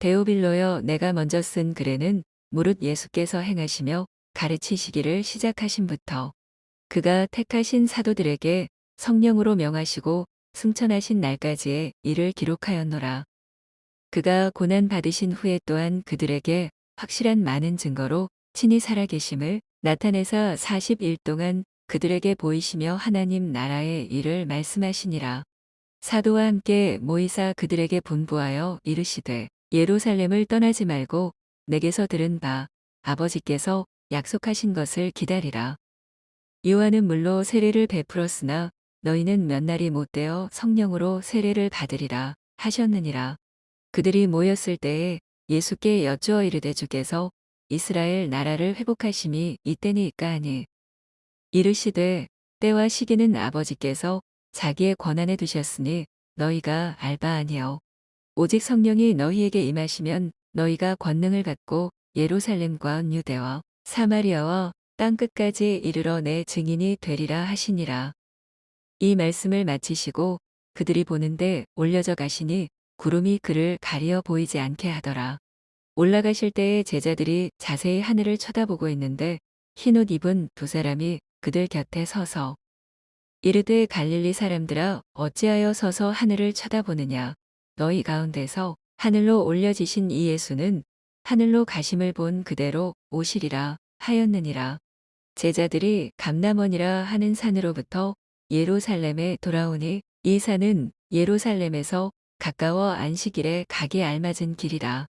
데오빌로여, 내가 먼저 쓴 글에는 무릇 예수께서 행하시며 가르치시기를 시작하신부터 그가 택하신 사도들에게 성령으로 명하시고 승천하신 날까지의 일을 기록하였노라. 그가 고난 받으신 후에 또한 그들에게 확실한 많은 증거로 친히 살아계심을 나타내사 40일 동안 그들에게 보이시며 하나님 나라의 일을 말씀하시니라. 사도와 함께 모이사 그들에게 분부하여 이르시되 예루살렘을 떠나지 말고 내게서 들은 바 아버지께서 약속하신 것을 기다리라. 요한은 물로 세례를 베풀었으나 너희는 몇 날이 못되어 성령으로 세례를 받으리라 하셨느니라. 그들이 모였을 때에 예수께 여쭈어 이르되 주께서 이스라엘 나라를 회복하심이 이때니이까 하니 이르시되 때와 시기는 아버지께서 자기의 권한에 두셨으니 너희가 알 바 아니요 오직 성령이 너희에게 임하시면 너희가 권능을 갖고 예루살렘과 온 유대와 사마리아와 땅 끝까지 이르러 내 증인이 되리라 하시니라. 이 말씀을 마치시고 그들이 보는데 올려져 가시니 구름이 그를 가리어 보이지 않게 하더라. 올라가실 때에 제자들이 자세히 하늘을 쳐다보고 있는데 흰옷 입은 두 사람이 그들 곁에 서서 이르되 갈릴리 사람들아 어찌하여 서서 하늘을 쳐다보느냐. 너희 가운데서 하늘로 올려지신 이 예수는 하늘로 가심을 본 그대로 오시리라 하였느니라. 제자들이 감람원이라 하는 산으로부터 예루살렘에 돌아오니 이 산은 예루살렘에서 가까워 안식일에 가기 알맞은 길이라.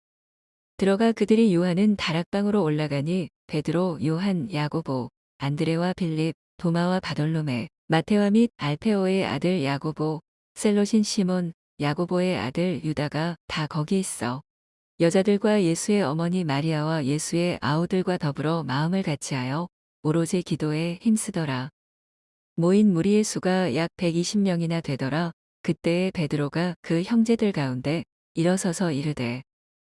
들어가 그들이 요한은 다락방으로 올라가니 베드로, 요한, 야고보, 안드레와 빌립, 도마와 바돌로메, 마테와 및 알페오의 아들 야고보, 셀롯인 시몬, 야고보의 아들 유다가 다 거기 있어. 여자들과 예수의 어머니 마리아와 예수의 아우들과 더불어 마음을 같이하여 오로지 기도에 힘쓰더라. 모인 무리의 수가 약 120명이나 되더라. 그때에 베드로가 그 형제들 가운데 일어서서 이르되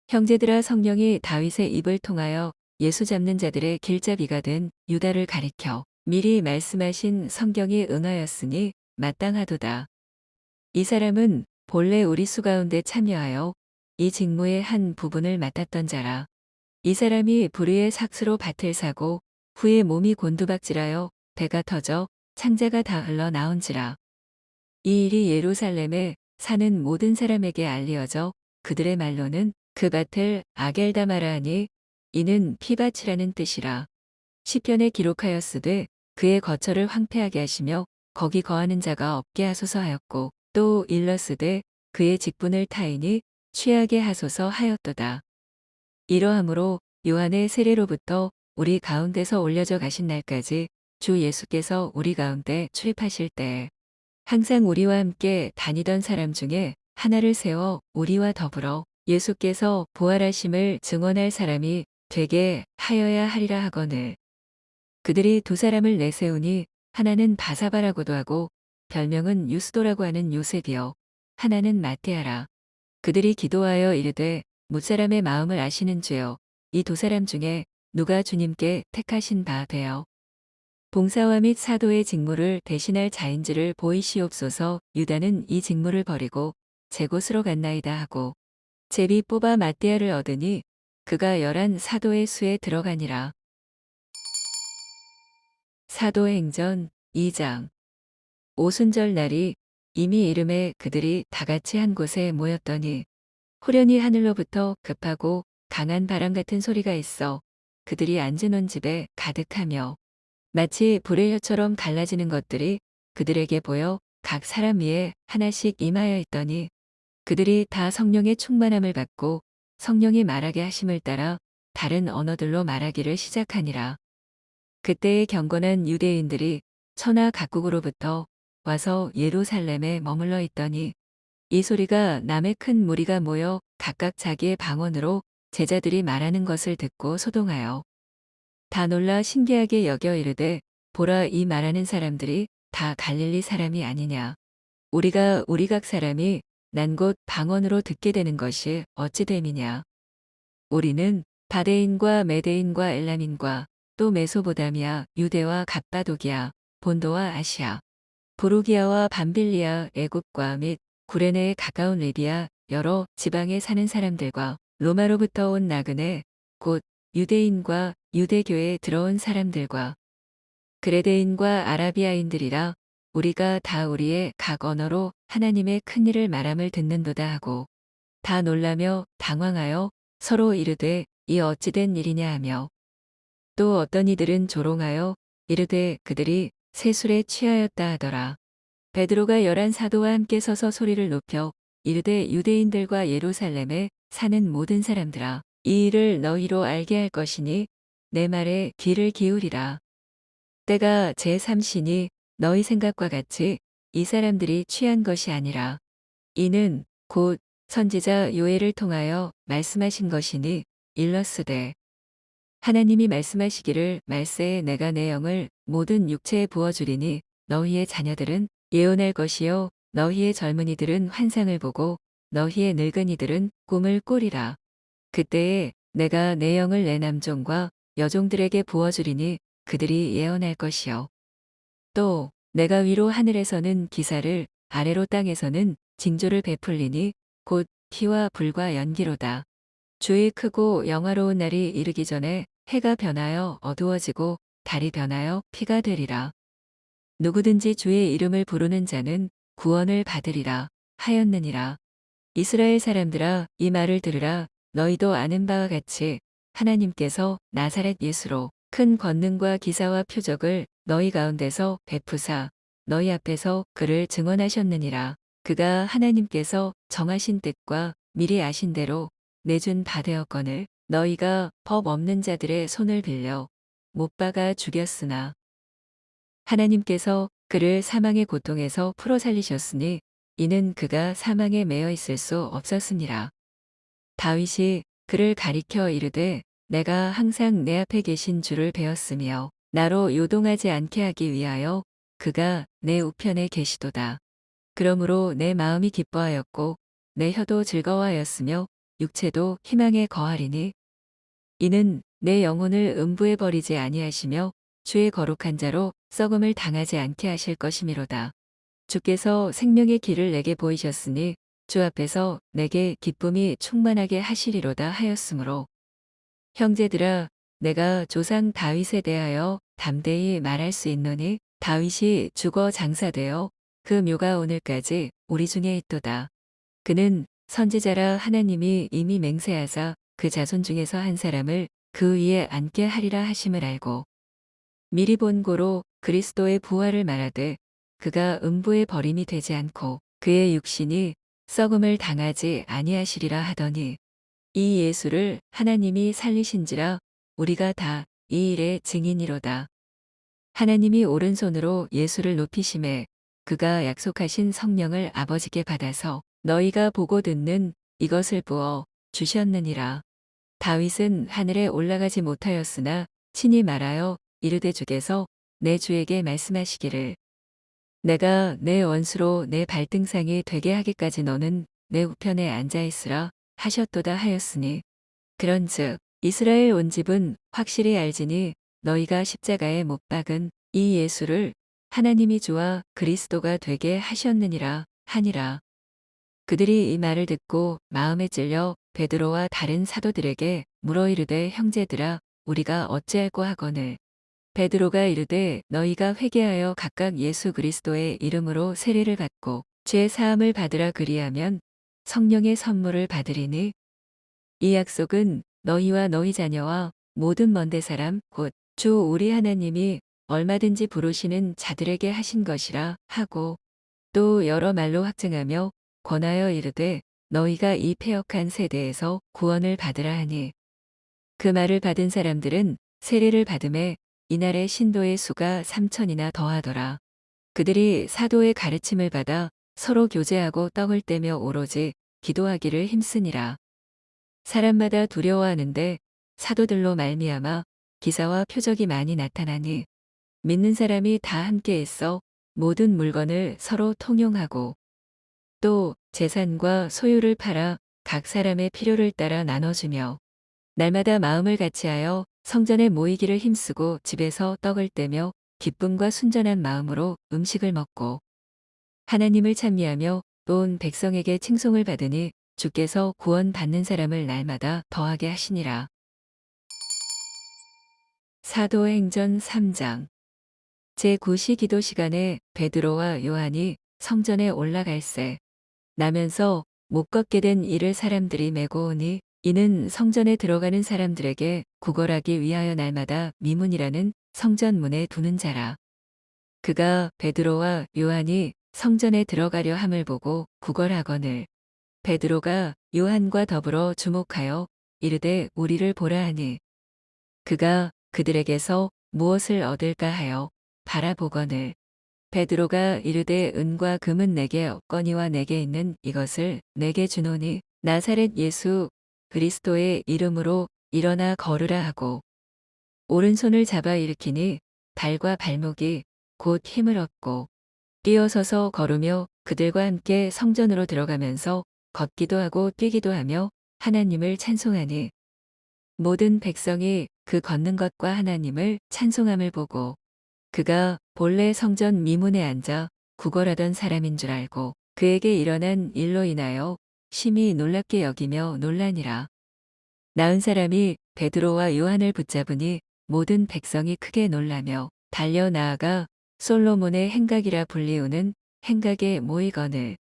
형제들아, 성령이 다윗의 입을 통하여 예수 잡는 자들의 길잡이가 된 유다를 가리켜 미리 말씀하신 성경이 응하였으니 마땅하도다. 이 사람은 본래 우리 수 가운데 참여하여 이 직무의 한 부분을 맡았던 자라. 이 사람이 불의의 삭수로 밭을 사고 후에 몸이 곤두박질하여 배가 터져 창자가 다 흘러나온지라. 이 일이 예루살렘에 사는 모든 사람에게 알리어져 그들의 말로는 그 밭을 아겔다마라 하니 이는 피밭이라는 뜻이라. 시편에 기록하였으되 그의 거처를 황폐하게 하시며 거기 거하는 자가 없게 하소서 하였고 또 일렀으되 그의 직분을 타인이 취하게 하소서 하였도다. 이러함으로 요한의 세례로부터 우리 가운데서 올려져 가신 날까지 주 예수께서 우리 가운데 출입하실 때에 항상 우리와 함께 다니던 사람 중에 하나를 세워 우리와 더불어 예수께서 부활하심을 증언할 사람이 되게 하여야 하리라 하거늘. 그들이 두 사람을 내세우니 하나는 바사바라고도 하고 별명은 유스도라고 하는 요셉이요 하나는 마테아라. 그들이 기도하여 이르되 뭇사람의 마음을 아시는 주여 이 두 사람 중에 누가 주님께 택하신 바 되어 봉사와 및 사도의 직무를 대신할 자인지를 보이시옵소서. 유다는 이 직무를 버리고 제 곳으로 갔나이다 하고 제비 뽑아 마띠아를 얻으니 그가 11 사도의 수에 들어가니라. 사도행전 2장. 오순절 날이 이미 이름에 그들이 다같이 한 곳에 모였더니 후련히 하늘로부터 급하고 강한 바람 같은 소리가 있어 그들이 앉은 집에 가득하며 마치 불의 혀처럼 갈라지는 것들이 그들에게 보여 각 사람 위에 하나씩 임하여 있더니 그들이 다 성령의 충만함을 받고 성령이 말하게 하심을 따라 다른 언어들로 말하기를 시작하니라. 그때의 경건한 유대인들이 천하 각국으로부터 와서 예루살렘에 머물러 있더니 이 소리가 남의 큰 무리가 모여 각각 자기의 방언으로 제자들이 말하는 것을 듣고 소동하여 다 놀라 신기하게 여겨 이르되 보라, 이 말하는 사람들이 다 갈릴리 사람이 아니냐. 우리가 우리 각 사람이 난 곳 방언으로 듣게 되는 것이 어찌 됨이냐. 우리는 바데인과 메데인과 엘람인과 또 메소보다미아, 유대와 갑바도기아, 본도와 아시아, 부르기아와 밤빌리아, 애굽과 및 구레네에 가까운 리비아 여러 지방에 사는 사람들과 로마로부터 온 나그네, 곧 유대인과 유대교에 들어온 사람들과 그레데인과 아라비아인들이라 우리가 다 우리의 각 언어로 하나님의 큰 일을 말함을 듣는도다 하고 다 놀라며 당황하여 서로 이르되 이 어찌된 일이냐 하며 또 어떤 이들은 조롱하여 이르되 그들이 세술에 취하였다 하더라. 베드로가 11 사도와 함께 서서 소리를 높여 이르되 유대인들과 예루살렘에 사는 모든 사람들아 이 일을 너희로 알게 할 것이니 내 말에 귀를 기울이라. 때가 제3시니 너희 생각과 같이 이 사람들이 취한 것이 아니라 이는 곧 선지자 요엘을 통하여 말씀하신 것이니 일렀으되 하나님이 말씀하시기를 말세에 내가 내 영을 모든 육체에 부어주리니 너희의 자녀들은 예언할 것이요 너희의 젊은이들은 환상을 보고 너희의 늙은이들은 꿈을 꾸리라. 그때에 내가 내 영을 내 남종과 여종들에게 부어주리니 그들이 예언할 것이요 또 내가 위로 하늘에서는 기사를 아래로 땅에서는 징조를 베풀리니 곧 피와 불과 연기로다. 주의 크고 영화로운 날이 이르기 전에 해가 변하여 어두워지고 달이 변하여 피가 되리라. 누구든지 주의 이름을 부르는 자는 구원을 받으리라 하였느니라. 이스라엘 사람들아 이 말을 들으라. 너희도 아는 바와 같이 하나님께서 나사렛 예수로 큰 권능과 기사와 표적을 너희 가운데서 베푸사 너희 앞에서 그를 증언하셨느니라. 그가 하나님께서 정하신 뜻과 미리 아신 대로 내준 바 되었거늘 너희가 법 없는 자들의 손을 빌려 못 박아 죽였으나 하나님께서 그를 사망의 고통에서 풀어 살리셨으니 이는 그가 사망에 매여 있을 수 없었으니라. 다윗이 그를 가리켜 이르되 내가 항상 내 앞에 계신 주를 배웠으며 나로 요동하지 않게 하기 위하여 그가 내 우편에 계시도다. 그러므로 내 마음이 기뻐하였고 내 혀도 즐거워하였으며 육체도 희망에 거하리니 이는 내 영혼을 음부에 버리지 아니하시며 주의 거룩한 자로 썩음을 당하지 않게 하실 것이미로다. 주께서 생명의 길을 내게 보이셨으니 주 앞에서 내게 기쁨이 충만하게 하시리로다 하였으므로 형제들아 내가 조상 다윗에 대하여 담대히 말할 수 있노니 다윗이 죽어 장사되어 그 묘가 오늘까지 우리 중에 있도다. 그는 선지자라 하나님이 이미 맹세하사 그 자손 중에서 한 사람을 그 위에 앉게 하리라 하심을 알고 미리 본 고로 그리스도의 부활을 말하되 그가 음부에 버림이 되지 않고 그의 육신이 썩음을 당하지 아니하시리라 하더니 이 예수를 하나님이 살리신지라 우리가 다 이 일의 증인이로다. 하나님이 오른손으로 예수를 높이심에 그가 약속하신 성령을 아버지께 받아서 너희가 보고 듣는 이것을 부어 주셨느니라. 다윗은 하늘에 올라가지 못하였으나 친히 말하여 이르되 주께서 내 주에게 말씀하시기를 내가 내 원수로 내 발등상이 되게 하기까지 너는 내 우편에 앉아 있으라 하셨도다 하였으니 그런즉 이스라엘 온 집은 확실히 알지니 너희가 십자가에 못 박은 이 예수를 하나님이 주와 그리스도가 되게 하셨느니라 하니라. 그들이 이 말을 듣고 마음에 찔려 베드로와 다른 사도들에게 물어 이르되 형제들아 우리가 어찌할꼬 하거늘 베드로가 이르되 너희가 회개하여 각각 예수 그리스도의 이름으로 세례를 받고 죄 사함을 받으라 그리하면 성령의 선물을 받으리니 이 약속은 너희와 너희 자녀와 모든 먼데 사람 곧 주 우리 하나님이 얼마든지 부르시는 자들에게 하신 것이라 하고 또 여러 말로 확증하며 권하여 이르되 너희가 이 패역한 세대에서 구원을 받으라 하니 그 말을 받은 사람들은 세례를 받음에 이날의 신도의 수가 3,000이나 더하더라. 그들이 사도의 가르침을 받아 서로 교제하고 떡을 떼며 오로지 기도하기를 힘쓰니라. 사람마다 두려워하는데 사도들로 말미암아 기사와 표적이 많이 나타나니 믿는 사람이 다 함께 있어 모든 물건을 서로 통용하고 또 재산과 소유를 팔아 각 사람의 필요를 따라 나눠주며 날마다 마음을 같이하여 성전에 모이기를 힘쓰고 집에서 떡을 떼며 기쁨과 순전한 마음으로 음식을 먹고 하나님을 찬미하며 또 온 백성에게 칭송을 받으니 주께서 구원 받는 사람을 날마다 더하게 하시니라. 사도행전 3장. 제9시 기도 시간에 베드로와 요한이 성전에 올라갈새 나면서 못 걷게 된 이를 사람들이 메고 오니 이는 성전에 들어가는 사람들에게 구걸하기 위하여 날마다 미문이라는 성전문에 두는 자라. 그가 베드로와 요한이 성전에 들어가려 함을 보고 구걸하거늘 베드로가 요한과 더불어 주목하여 이르되 우리를 보라 하니 그가 그들에게서 무엇을 얻을까 하여 바라보거늘 베드로가 이르되 은과 금은 내게 없거니와 내게 있는 이것을 내게 주노니 나사렛 예수 그리스도의 이름으로 일어나 걸으라 하고 오른손을 잡아 일으키니 발과 발목이 곧 힘을 얻고 뛰어서서 걸으며 그들과 함께 성전으로 들어가면서 걷기도 하고 뛰기도 하며 하나님을 찬송하니 모든 백성이 그 걷는 것과 하나님을 찬송함을 보고 그가 본래 성전 미문에 앉아 구걸하던 사람인 줄 알고 그에게 일어난 일로 인하여 심히 놀랍게 여기며 놀라니라. 나은 사람이 베드로와 요한을 붙잡으니 모든 백성이 크게 놀라며 달려 나아가 솔로몬의 행각이라 불리우는 행각에 모이거늘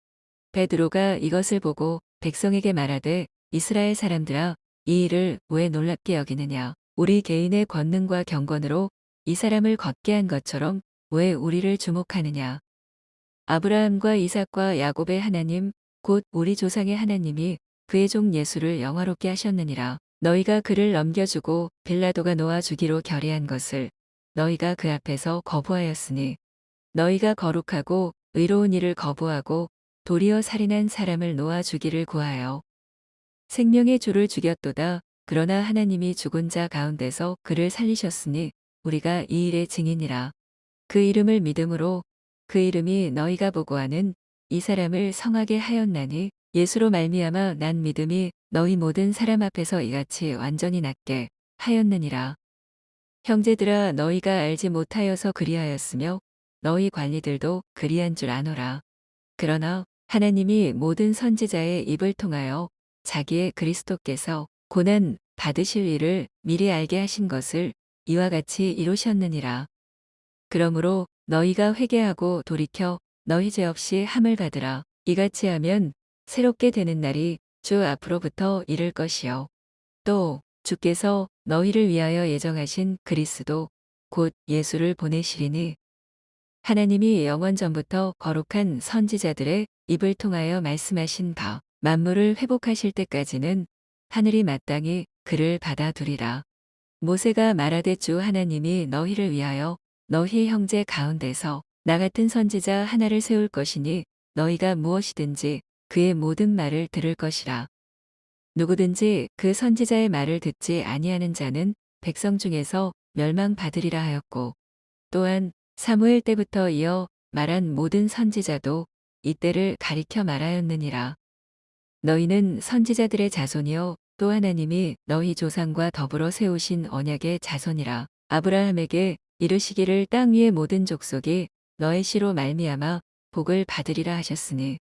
베드로가 이것을 보고 백성에게 말하되 이스라엘 사람들아 이 일을 왜 놀랍게 여기느냐 우리 개인의 권능과 경건으로 이 사람을 걷게 한 것처럼 왜 우리를 주목하느냐 아브라함과 이삭과 야곱의 하나님 곧 우리 조상의 하나님이 그의 종 예수를 영화롭게 하셨느니라. 너희가 그를 넘겨주고 빌라도가 놓아 주기로 결의한 것을 너희가 그 앞에서 거부하였으니 너희가 거룩하고 의로운 일을 거부하고 도리어 살인한 사람을 놓아 주기를 구하여 생명의 주를 죽였도다. 그러나 하나님이 죽은 자 가운데서 그를 살리셨으니 우리가 이 일의 증인이라. 그 이름을 믿음으로 그 이름이 너희가 보고하는 이 사람을 성하게 하였나니 예수로 말미암아 난 믿음이 너희 모든 사람 앞에서 이같이 완전히 낫게 하였느니라. 형제들아 너희가 알지 못하여서 그리하였으며 너희 관리들도 그리한 줄 아노라. 그러나 하나님이 모든 선지자의 입을 통하여 자기의 그리스도께서 고난 받으실 일을 미리 알게 하신 것을 이와 같이 이루셨느니라. 그러므로 너희가 회개하고 돌이켜 너희 죄 없이 함을 받으라. 이같이 하면 새롭게 되는 날이 주 앞으로부터 이를 것이요. 또 주께서 너희를 위하여 예정하신 그리스도 곧 예수를 보내시리니 하나님이 영원 전부터 거룩한 선지자들의 입을 통하여 말씀하신 바 만물을 회복하실 때까지는 하늘이 마땅히 그를 받아두리라. 모세가 말하되 주 하나님이 너희를 위하여 너희 형제 가운데서 나 같은 선지자 하나를 세울 것이니 너희가 무엇이든지 그의 모든 말을 들을 것이라. 누구든지 그 선지자의 말을 듣지 아니하는 자는 백성 중에서 멸망받으리라 하였고 또한 사무엘 때부터 이어 말한 모든 선지자도 이때를 가리켜 말하였느니라. 너희는 선지자들의 자손이요 또 하나님이 너희 조상과 더불어 세우신 언약의 자손이라. 아브라함에게 이르시기를 땅 위의 모든 족속이 너의 씨로 말미암아 복을 받으리라 하셨으니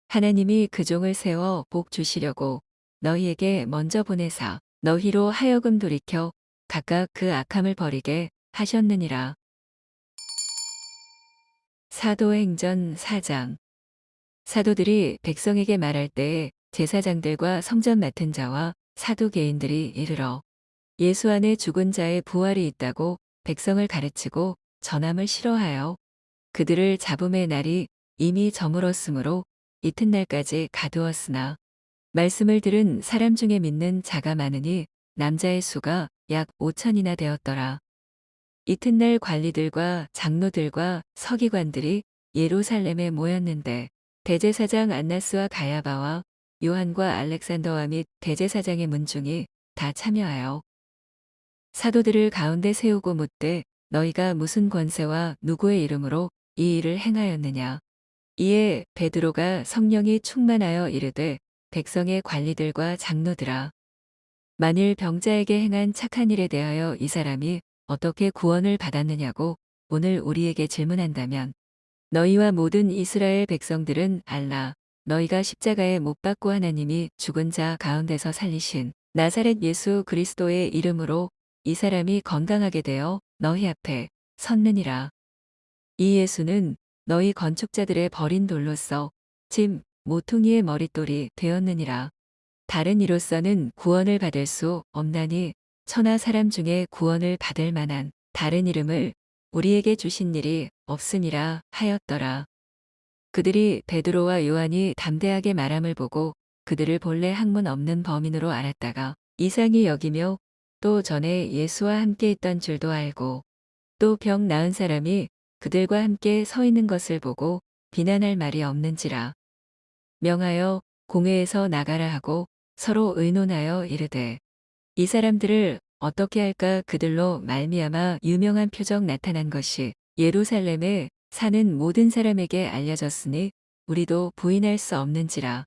하나님이 그 종을 세워 복 주시려고 너희에게 먼저 보내사 너희로 하여금 돌이켜 각각 그 악함을 버리게 하셨느니라. 사도행전 4장. 사도들이 백성에게 말할 때에 제사장들과 성전 맡은 자와 사두개인들이 이르러 예수 안에 죽은 자의 부활이 있다고 백성을 가르치고 전함을 싫어하여 그들을 잡음의 날이 이미 저물었으므로 이튿날까지 가두었으나 말씀을 들은 사람 중에 믿는 자가 많으니 남자의 수가 약 5천이나 되었더라. 이튿날 관리들과 장로들과 서기관들이 예루살렘에 모였는데 대제사장 안나스와 가야바와 요한과 알렉산더와 및 대제사장의 문중이 다 참여하여 사도들을 가운데 세우고 묻되 너희가 무슨 권세와 누구의 이름으로 이 일을 행하였느냐. 이에 베드로가 성령이 충만하여 이르되 백성의 관리들과 장로들아 만일 병자에게 행한 착한 일에 대하여 이 사람이 어떻게 구원을 받았느냐고 오늘 우리에게 질문한다면 너희와 모든 이스라엘 백성들은 알라. 너희가 십자가에 못 박고 하나님이 죽은 자 가운데서 살리신 나사렛 예수 그리스도의 이름으로 이 사람이 건강하게 되어 너희 앞에 섰느니라. 이 예수는 너희 건축자들의 버린 돌로서 집 모퉁이의 머릿돌이 되었느니라. 다른 이로서는 구원을 받을 수 없나니 천하 사람 중에 구원을 받을 만한 다른 이름을 우리에게 주신 일이 없으니라 하였더라. 그들이 베드로와 요한이 담대하게 말함을 보고 그들을 본래 학문 없는 범인으로 알았다가 이상히 여기며 또 전에 예수와 함께 있던 줄도 알고 또 병 나은 사람이 그들과 함께 서 있는 것을 보고 비난할 말이 없는지라. 명하여 공회에서 나가라 하고 서로 의논하여 이르되 이 사람들을 어떻게 할까. 그들로 말미암아 유명한 표적 나타난 것이 예루살렘에 사는 모든 사람에게 알려졌으니 우리도 부인할 수 없는지라.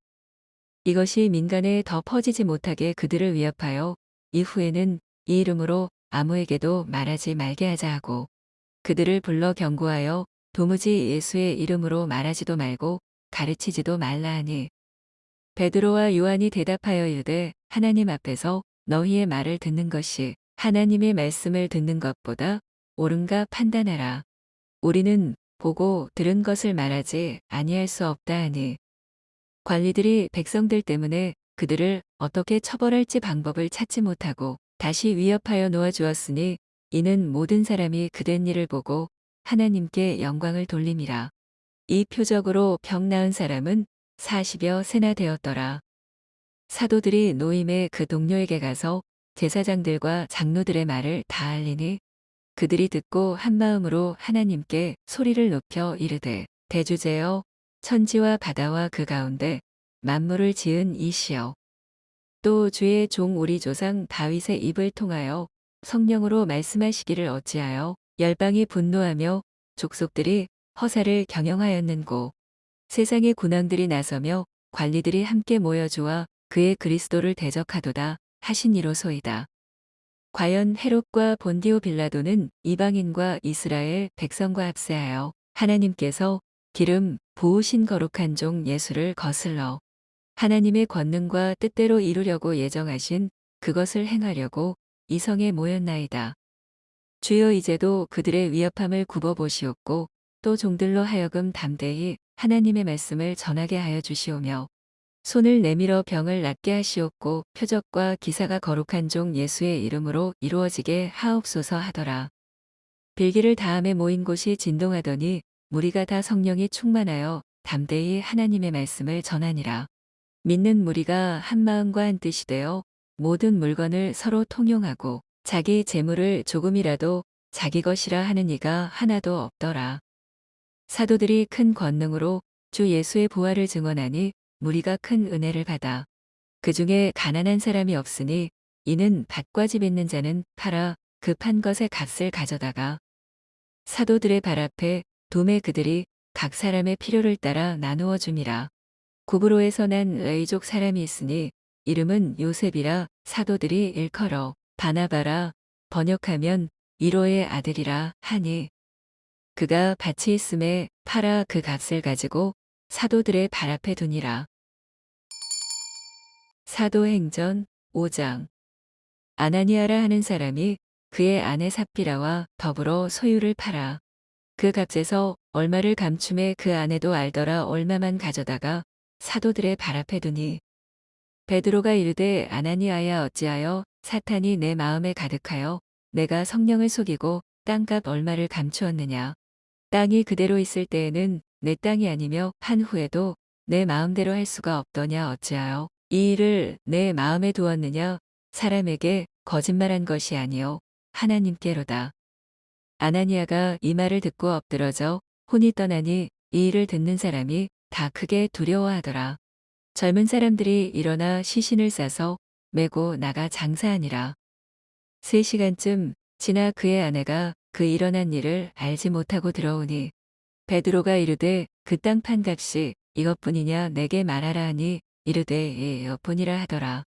이것이 민간에 더 퍼지지 못하게 그들을 위협하여 이후에는 이 이름으로 아무에게도 말하지 말게 하자 하고 그들을 불러 경고하여 도무지 예수의 이름으로 말하지도 말고 가르치지도 말라 하니 베드로와 요한이 대답하여 이르되 하나님 앞에서 너희의 말을 듣는 것이 하나님의 말씀을 듣는 것보다 옳은가 판단하라. 우리는 보고 들은 것을 말하지 아니할 수 없다 하니 관리들이 백성들 때문에 그들을 어떻게 처벌할지 방법을 찾지 못하고 다시 위협하여 놓아주었으니 이는 모든 사람이 그된 일을 보고 하나님께 영광을 돌림이라. 이 표적으로 병 나은 사람은 40여 세나 되었더라. 사도들이 노임의 그 동료에게 가서 제사장들과 장로들의 말을 다 알리니 그들이 듣고 한마음으로 하나님께 소리를 높여 이르되 대주제여 천지와 바다와 그 가운데 만물을 지은 이시여 또 주의 종 우리 조상 다윗의 입을 통하여 성령으로 말씀하시기를 어찌하여 열방이 분노하며 족속들이 허사를 경영하였는고 세상의 군왕들이 나서며 관리들이 함께 모여주어 그의 그리스도를 대적하도다 하신 이로소이다. 과연 헤롯과 본디오 빌라도는 이방인과 이스라엘 백성과 합세하여 하나님께서 기름 부으신 거룩한 종 예수를 거슬러 하나님의 권능과 뜻대로 이루려고 예정하신 그것을 행하려고 이 성에 모였나이다. 주여 이제도 그들의 위협함을 굽어보시옵고 또 종들로 하여금 담대히 하나님의 말씀을 전하게 하여 주시오며 손을 내밀어 병을 낫게 하시옵고 표적과 기사가 거룩한 종 예수의 이름으로 이루어지게 하옵소서 하더라. 빌기를 다함에 모인 곳이 진동하더니 무리가 다 성령이 충만하여 담대히 하나님의 말씀을 전하니라. 믿는 무리가 한 마음과 한 뜻이 되어 모든 물건을 서로 통용하고 자기 재물을 조금이라도 자기 것이라 하는 이가 하나도 없더라. 사도들이 큰 권능으로 주 예수의 부활을 증언하니 무리가 큰 은혜를 받아 그 중에 가난한 사람이 없으니 이는 밭과 집 있는 자는 팔아 그 판 것의 값을 가져다가 사도들의 발 앞에 도매 그들이 각 사람의 필요를 따라 나누어 줌이라. 구브로에서 난 레이족 사람이 있으니 이름은 요셉이라 사도들이 일컬어 바나바라 번역하면 이로의 아들이라 하니 그가 밭이 있음에 팔아 그 값을 가지고 사도들의 발 앞에 두니라. 사도행전 5장. 아나니아라 하는 사람이 그의 아내 삽비라와 더불어 소유를 팔아 그 값에서 얼마를 감춤해 그 아내도 알더라 얼마만 가져다가 사도들의 발 앞에 두니 베드로가 이르되 아나니아야 어찌하여 사탄이 내 마음에 가득하여 내가 성령을 속이고 땅값 얼마를 감추었느냐. 땅이 그대로 있을 때에는 내 땅이 아니며 한 후에도 내 마음대로 할 수가 없더냐. 어찌하여 이 일을 내 마음에 두었느냐. 사람에게 거짓말한 것이 아니요 하나님께로다. 아나니아가 이 말을 듣고 엎드러져 혼이 떠나니 이 일을 듣는 사람이 다 크게 두려워하더라. 젊은 사람들이 일어나 시신을 싸서 메고 나가 장사하니라. 3시간쯤 지나 그의 아내가 그 일어난 일을 알지 못하고 들어오니 베드로가 이르되 그 땅 판 값이 이것뿐이냐 내게 말하라 하니 이르되 이것뿐이라 하더라.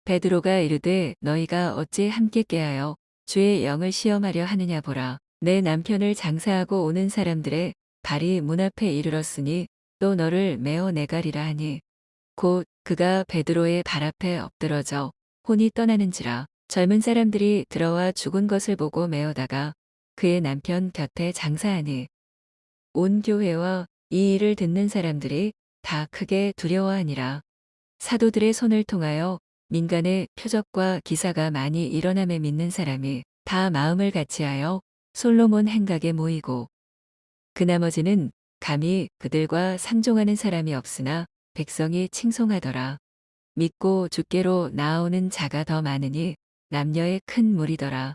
베드로가 이르되 너희가 어찌 함께 깨하여 주의 영을 시험하려 하느냐 보라. 내 남편을 장사하고 오는 사람들의 발이 문 앞에 이르렀으니 또 너를 메어 내가리라 하니 곧 그가 베드로의 발 앞에 엎드러져 혼이 떠나는지라. 젊은 사람들이 들어와 죽은 것을 보고 메어다가 그의 남편 곁에 장사하니 온 교회와 이 일을 듣는 사람들이 다 크게 두려워하니라. 사도들의 손을 통하여 민간의 표적과 기사가 많이 일어남에 믿는 사람이 다 마음을 같이하여 솔로몬 행각에 모이고 그 나머지는 감히 그들과 상종하는 사람이 없으나 백성이 칭송하더라. 믿고 주께로 나아오는 자가 더 많으니 남녀의 큰 무리더라.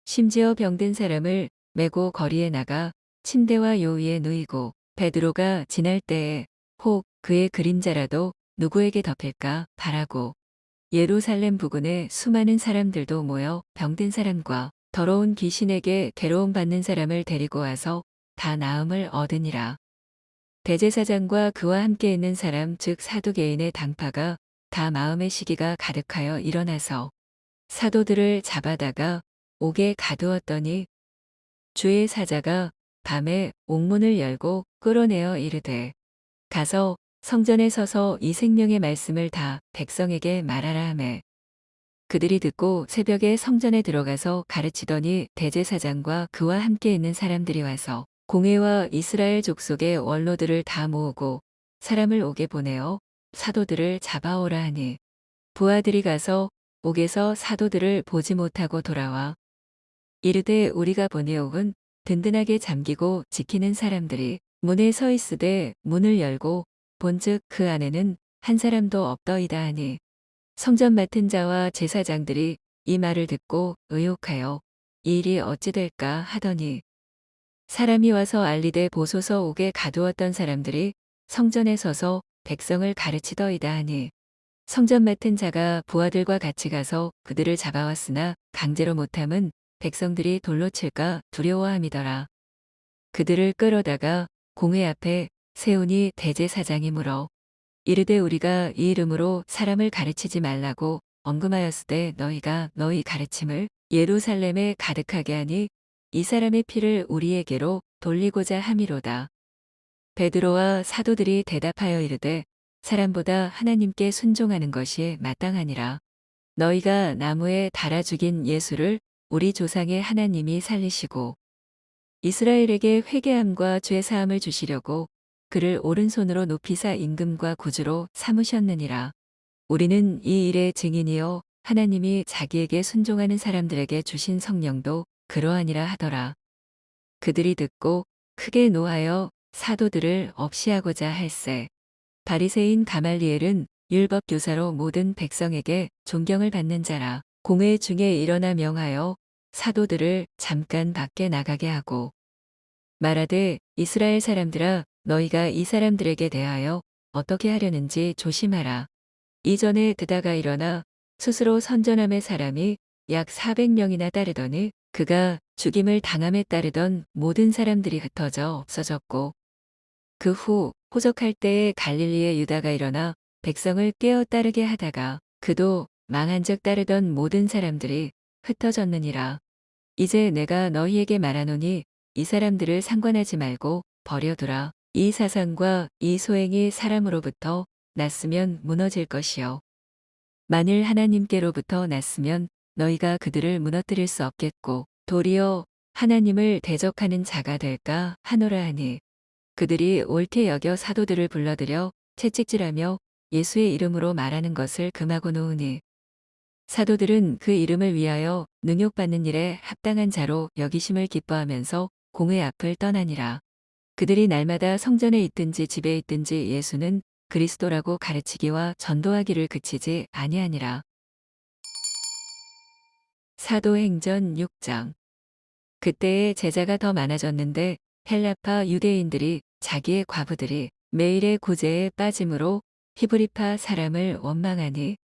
심지어 병든 사람을 메고 거리에 나가 침대와 요 위에 누이고 베드로가 지날 때에 혹 그의 그림자라도 누구에게 덮일까 바라고 예루살렘 부근에 수많은 사람들도 모여 병든 사람과 더러운 귀신에게 괴로움 받는 사람을 데리고 와서 다 나음을 얻으니라. 대제사장과 그와 함께 있는 사람 즉 사두개인의 당파가 다 마음의 시기가 가득하여 일어나서 사도들을 잡아다가 옥에 가두었더니 주의 사자가 밤에 옥문을 열고 끌어내어 이르되 가서 성전에 서서 이 생명의 말씀을 다 백성에게 말하라 하매 그들이 듣고 새벽에 성전에 들어가서 가르치더니 대제사장과 그와 함께 있는 사람들이 와서 공회와 이스라엘 족속의 원로들을 다 모으고 사람을 옥에 보내어 사도들을 잡아오라 하니 부하들이 가서 옥에서 사도들을 보지 못하고 돌아와 이르되 우리가 보니 옥은 든든하게 잠기고 지키는 사람들이 문에 서 있으되 문을 열고 본즉 그 안에는 한 사람도 없더이다 하니 성전 맡은 자와 제사장들이 이 말을 듣고 의혹하여 이 일이 어찌 될까 하더니 사람이 와서 알리되 보소서 옥에 가두었던 사람들이 성전에 서서 백성을 가르치더이다 하니 성전 맡은 자가 부하들과 같이 가서 그들을 잡아왔으나 강제로 못함은 백성들이 돌로 칠까 두려워함이더라. 그들을 끌어다가 공회 앞에 세우니 대제사장이 물어 이르되 우리가 이 이름으로 사람을 가르치지 말라고 언금하였으되 너희가 너희 가르침을 예루살렘에 가득하게 하니 이 사람의 피를 우리에게로 돌리고자 함이로다. 베드로와 사도들이 대답하여 이르되 사람보다 하나님께 순종하는 것이 마땅하니라. 너희가 나무에 달아 죽인 예수를 우리 조상의 하나님이 살리시고 이스라엘에게 회개함과 죄 사함을 주시려고 그를 오른손으로 높이사 임금과 구주로 삼으셨느니라. 우리는 이 일의 증인이요 하나님이 자기에게 순종하는 사람들에게 주신 성령도 그러하니라 하더라. 그들이 듣고 크게 노하여 사도들을 없이하고자 할세. 바리새인 가말리엘은 율법 교사로 모든 백성에게 존경을 받는 자라. 공회 중에 일어나 명하여 사도들을 잠깐 밖에 나가게 하고 말하되 이스라엘 사람들아 너희가 이 사람들에게 대하여 어떻게 하려는지 조심하라. 이전에 드다가 일어나 스스로 선전함의 사람이 약 400명이나 따르더니 그가 죽임을 당함에 따르던 모든 사람들이 흩어져 없어졌고 그 후 호적할 때에 갈릴리의 유다가 일어나 백성을 깨어 따르게 하다가 그도 망한 적 따르던 모든 사람들이 흩어졌느니라. 이제 내가 너희에게 말하노니 이 사람들을 상관하지 말고 버려두라. 이 사상과 이 소행이 사람으로부터 났으면 무너질 것이요. 만일 하나님께로부터 났으면 너희가 그들을 무너뜨릴 수 없겠고 도리어 하나님을 대적하는 자가 될까 하노라 하니 그들이 옳게 여겨 사도들을 불러들여 채찍질하며 예수의 이름으로 말하는 것을 금하고 놓으니 사도들은 그 이름을 위하여 능욕받는 일에 합당한 자로 여기심을 기뻐하면서 공회 앞을 떠나니라. 그들이 날마다 성전에 있든지 집에 있든지 예수는 그리스도라고 가르치기와 전도하기를 그치지 아니하니라. 사도행전 6장. 그때에 제자가 더 많아졌는데 헬라파 유대인들이 자기의 과부들이 매일의 구제에 빠짐으로 히브리파 사람을 원망하니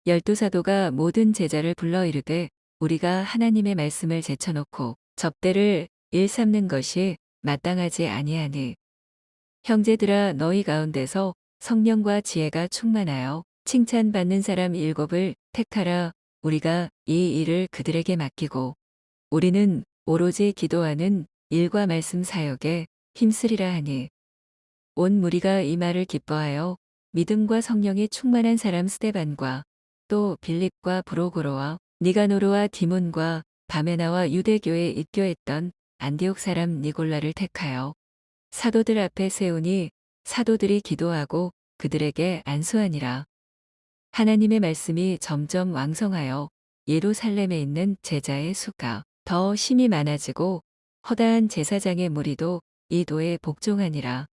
12사도가 모든 제자를 불러 이르되 우리가 하나님의 말씀을 제쳐놓고 접대를 일삼는 것이 마땅하지 아니하니 형제들아 너희 가운데서 성령과 지혜가 충만하여 칭찬받는 사람 7을 택하라. 우리가 이 일을 그들에게 맡기고 우리는 오로지 기도하는 일과 말씀 사역에 힘쓰리라 하니 온 무리가 이 말을 기뻐하여 믿음과 성령이 충만한 사람 스데반과 또 빌립과 브로고로와 니가노르와 디몬과 바메나와 유대교에 입교했던 안디옥 사람 니골라를 택하여 사도들 앞에 세우니 사도들이 기도하고 그들에게 안수하니라. 하나님의 말씀이 점점 왕성하여 예루살렘에 있는 제자의 수가 더 심히 많아지고 허다한 제사장의 무리도 이 도에 복종하니라.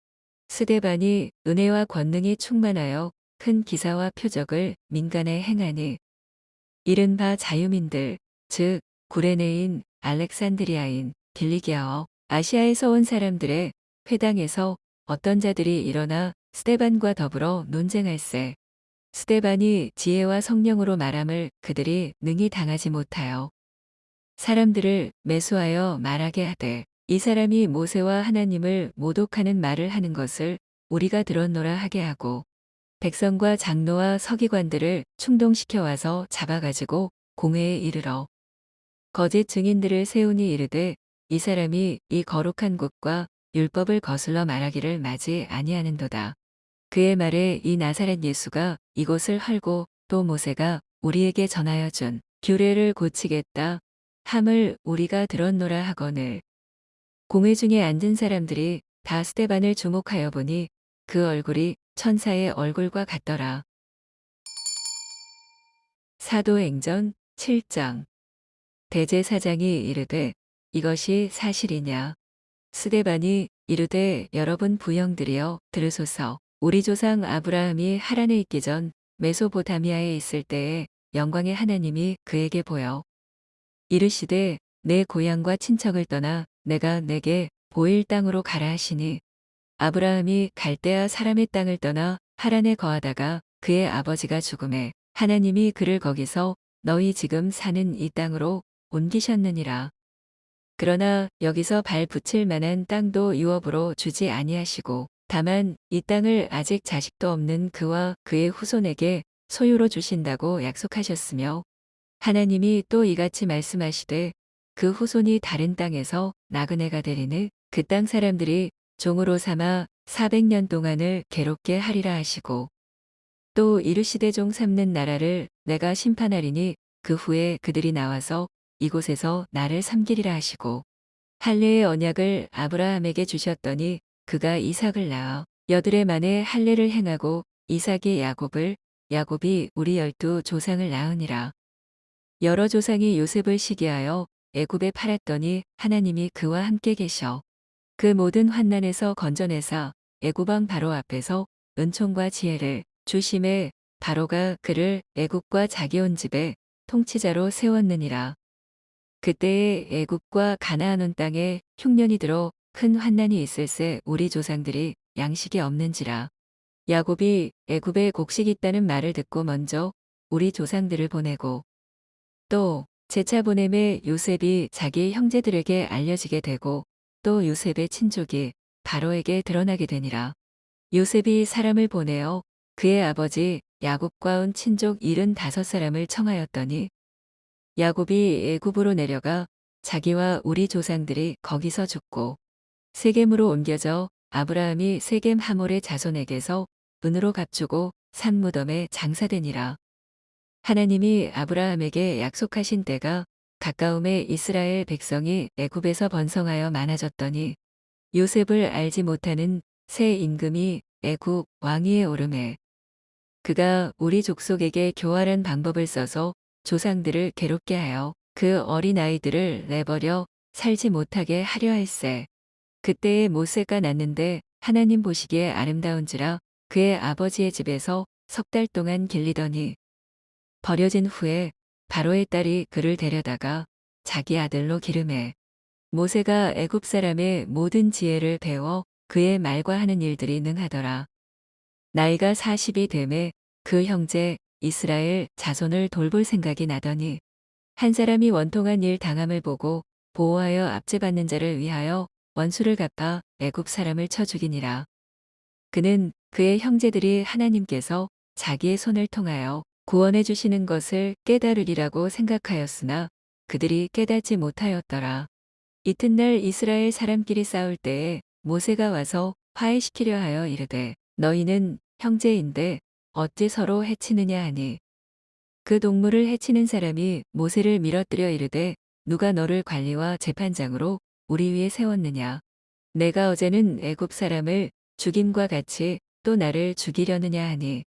스데반이 은혜와 권능이 충만하여 큰 기사와 표적을 민간에 행하니 이른바 자유민들 즉 구레네인, 알렉산드리아인, 빌리기아어, 아시아에서 온 사람들의 회당에서 어떤 자들이 일어나 스데반과 더불어 논쟁할세. 스데반이 지혜와 성령으로 말함을 그들이 능히 당하지 못하여 사람들을 매수하여 말하게 하되 이 사람이 모세와 하나님을 모독하는 말을 하는 것을 우리가 들었노라 하게 하고 백성과 장로와 서기관들을 충동시켜 와서 잡아가지고 공회에 이르러 거짓 증인들을 세우니 이르되 이 사람이 이 거룩한 곳과 율법을 거슬러 말하기를 마지 아니하는도다. 그의 말에 이 나사렛 예수가 이곳을 헐고 또 모세가 우리에게 전하여 준 규례를 고치겠다 함을 우리가 들었노라 하거늘. 공회 중에 앉은 사람들이 다 스데반을 주목하여 보니 그 얼굴이 천사의 얼굴과 같더라. 사도행전 7장. 대제사장이 이르되 이것이 사실이냐. 스데반이 이르되 여러분 부형들이여 들으소서. 우리 조상 아브라함이 하란에 있기 전 메소포타미아에 있을 때에 영광의 하나님이 그에게 보여 이르시되 내 고향과 친척을 떠나 내가 내게 보일 땅으로 가라 하시니 아브라함이 갈대아 사람의 땅을 떠나 하란에 거하다가 그의 아버지가 죽음에 하나님이 그를 거기서 너희 지금 사는 이 땅으로 옮기셨느니라. 그러나 여기서 발 붙일 만한 땅도 유업으로 주지 아니하시고 다만 이 땅을 아직 자식도 없는 그와 그의 후손에게 소유로 주신다고 약속하셨으며 하나님이 또 이같이 말씀하시되 그 후손이 다른 땅에서 나그네가 되리니 그 땅 사람들이 종으로 삼아 400년 동안을 괴롭게 하리라 하시고 또 이르시되 종 삼는 나라를 내가 심판하리니 그 후에 그들이 나와서 이곳에서 나를 섬기리라 하시고 할례의 언약을 아브라함에게 주셨더니 그가 이삭을 낳아 여드레 만에 할례를 행하고 이삭이 야곱을 야곱이 우리 12 조상을 낳으니라. 여러 조상이 요셉을 시기하여 애굽에 팔았더니 하나님이 그와 함께 계셔 그 모든 환난에서 건져내사 애굽 왕 바로 앞에서 은총과 지혜를 주심에 바로가 그를 애굽과 자기 온 집에 통치자로 세웠느니라. 그때에 애굽과 가나안 온 땅에 흉년이 들어 큰 환난이 있을세 우리 조상들이 양식이 없는지라. 야곱이 애굽에 곡식이 있다는 말을 듣고 먼저 우리 조상들을 보내고 또 제차 보냄에 요셉이 자기 형제들에게 알려지게 되고 또 요셉의 친족이 바로에게 드러나게 되니라. 요셉이 사람을 보내어 그의 아버지 야곱과 온 친족 75사람을 청하였더니 야곱이 애굽으로 내려가 자기와 우리 조상들이 거기서 죽고 세겜으로 옮겨져 아브라함이 세겜 하몰의 자손에게서 은으로 값주고 산 무덤에 장사되니라. 하나님이 아브라함에게 약속하신 때가 가까움에 이스라엘 백성이 애굽에서 번성하여 많아졌더니 요셉을 알지 못하는 새 임금이 애굽 왕위에 오르매 그가 우리 족속에게 교활한 방법을 써서 조상들을 괴롭게 하여 그 어린 아이들을 내버려 살지 못하게 하려 할세. 그때에 모세가 낳는데 하나님 보시기에 아름다운지라 그의 아버지의 집에서 3달 동안 길리더니 버려진 후에 바로의 딸이 그를 데려다가 자기 아들로 기르매 모세가 애굽 사람의 모든 지혜를 배워 그의 말과 하는 일들이 능하더라. 나이가 40이 되매 그 형제 이스라엘 자손을 돌볼 생각이 나더니 한 사람이 원통한 일 당함을 보고 보호하여 압제받는 자를 위하여 원수를 갚아 애굽 사람을 쳐 죽이니라. 그는 그의 형제들이 하나님께서 자기의 손을 통하여 구원해 주시는 것을 깨달으리라고 생각하였으나 그들이 깨닫지 못하였더라. 이튿날 이스라엘 사람끼리 싸울 때에 모세가 와서 화해시키려 하여 이르되 너희는 형제인데 어찌 서로 해치느냐 하니 그 동물을 해치는 사람이 모세를 밀어뜨려 이르되 누가 너를 관리와 재판장으로 우리 위에 세웠느냐 내가 어제는 애굽 사람을 죽임과 같이 또 나를 죽이려느냐 하니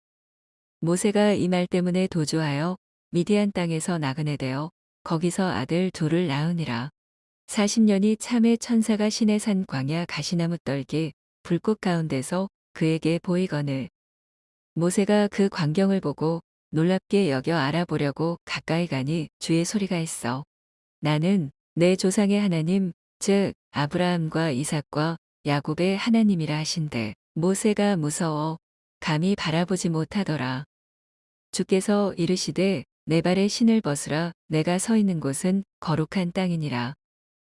모세가 이 말 때문에 도주하여 미디안 땅에서 나그네 되어 거기서 아들 둘을 낳으니라. 40년이 참에 천사가 시내산 광야 가시나무 떨기 불꽃 가운데서 그에게 보이거늘 모세가 그 광경을 보고 놀랍게 여겨 알아보려고 가까이 가니 주의 소리가 있어 나는 내 조상의 하나님 즉 아브라함과 이삭과 야곱의 하나님이라 하신대 모세가 무서워 감히 바라보지 못하더라. 주께서 이르시되 내 발에 신을 벗으라 내가 서 있는 곳은 거룩한 땅이니라.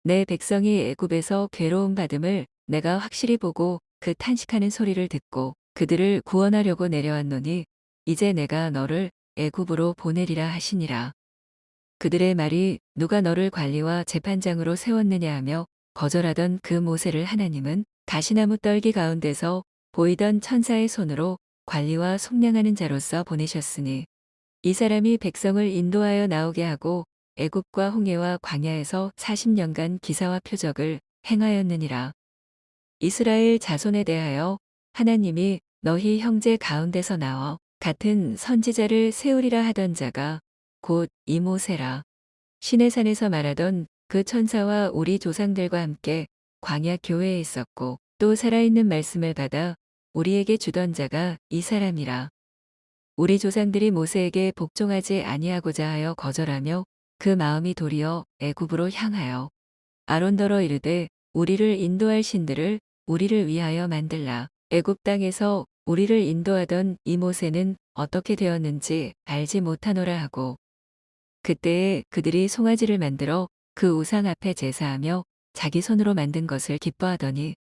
내 백성이 애굽에서 괴로움 받음을 내가 확실히 보고 그 탄식하는 소리를 듣고 그들을 구원하려고 내려왔노니 이제 내가 너를 애굽으로 보내리라 하시니라. 그들의 말이 누가 너를 관리와 재판장으로 세웠느냐 하며 거절하던 그 모세를 하나님은 가시나무 떨기 가운데서 보이던 천사의 손으로 관리와 속량하는 자로서 보내셨으니 이 사람이 백성을 인도하여 나오게 하고 애굽과 홍해와 광야에서 40년간 기사와 표적을 행하였느니라. 이스라엘 자손에 대하여 하나님이 너희 형제 가운데서 나와 같은 선지자를 세우리라 하던 자가 곧 이모세라. 시내산에서 말하던 그 천사와 우리 조상들과 함께 광야 교회에 있었고 또 살아있는 말씀을 받아 우리에게 주던 자가 이 사람이라. 우리 조상들이 모세에게 복종하지 아니하고자 하여 거절하며 그 마음이 도리어 애굽으로 향하여 아론더러 이르되 우리를 인도할 신들을 우리를 위하여 만들라. 애굽 땅에서 우리를 인도하던 이 모세는 어떻게 되었는지 알지 못하노라 하고 그때에 그들이 송아지를 만들어 그 우상 앞에 제사하며 자기 손으로 만든 것을 기뻐하더니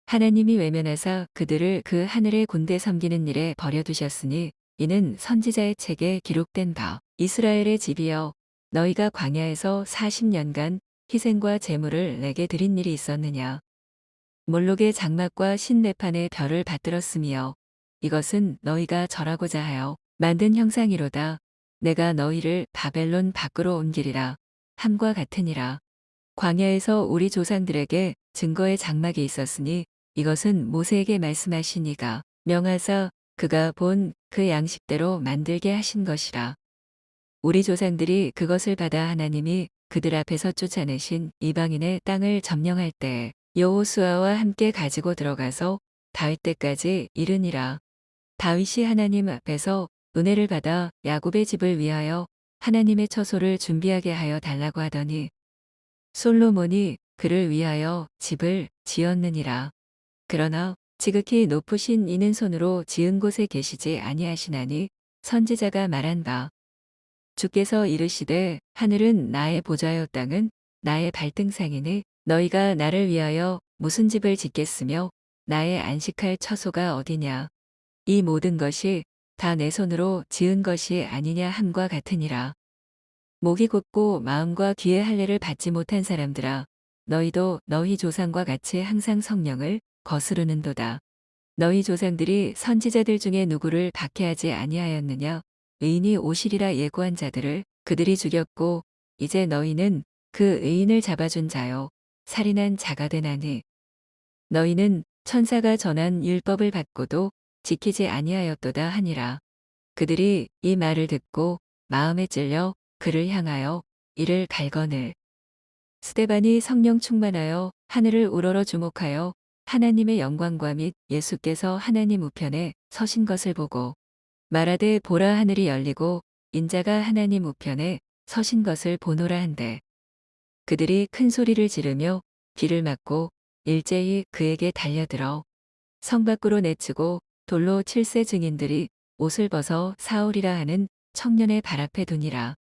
하나님이 외면하사 그들을 그 하늘의 군대 섬기는 일에 버려두셨으니 이는 선지자의 책에 기록된 바 이스라엘의 집이여 너희가 광야에서 40년간 희생과 제물을 내게 드린 일이 있었느냐. 몰록의 장막과 신내판의 별을 받들었으며 이것은 너희가 절하고자 하여 만든 형상이로다. 내가 너희를 바벨론 밖으로 옮기리라. 함과 같으니라. 광야에서 우리 조상들에게 증거의 장막이 있었으니 이것은 모세에게 말씀하시니가 명하사 그가 본 그 양식대로 만들게 하신 것이라. 우리 조상들이 그것을 받아 하나님이 그들 앞에서 쫓아내신 이방인의 땅을 점령할 때에 여호수아와 함께 가지고 들어가서 다윗 때까지 이르니라. 다윗이 하나님 앞에서 은혜를 받아 야곱의 집을 위하여 하나님의 처소를 준비하게 하여 달라고 하더니 솔로몬이 그를 위하여 집을 지었느니라. 그러나 지극히 높으신 이는 손으로 지은 곳에 계시지 아니하시나니 선지자가 말한 바 주께서 이르시되 하늘은 나의 보좌요 땅은 나의 발등상이니 너희가 나를 위하여 무슨 집을 짓겠으며 나의 안식할 처소가 어디냐. 이 모든 것이 다 내 손으로 지은 것이 아니냐 함과 같으니라. 목이 곧고 마음과 귀의 할례를 받지 못한 사람들아 너희도 너희 조상과 같이 항상 성령을 거스르는도다. 너희 조상들이 선지자들 중에 누구를 박해하지 아니하였느냐. 의인이 오시리라 예고한 자들을 그들이 죽였고 이제 너희는 그 의인을 잡아준 자요 살인한 자가 되나니 너희는 천사가 전한 율법을 받고도 지키지 아니하였도다 하니라. 그들이 이 말을 듣고 마음에 찔려 그를 향하여 이를 갈거늘 스데반이 성령 충만하여 하늘을 우러러 주목하여 하나님의 영광과 및 예수께서 하나님 우편에 서신 것을 보고 말하되 보라 하늘이 열리고 인자가 하나님 우편에 서신 것을 보노라 한대. 그들이 큰 소리를 지르며 귀를 막고 일제히 그에게 달려들어 성 밖으로 내치고 돌로 칠세 증인들이 옷을 벗어 사울이라 하는 청년의 발 앞에 두니라.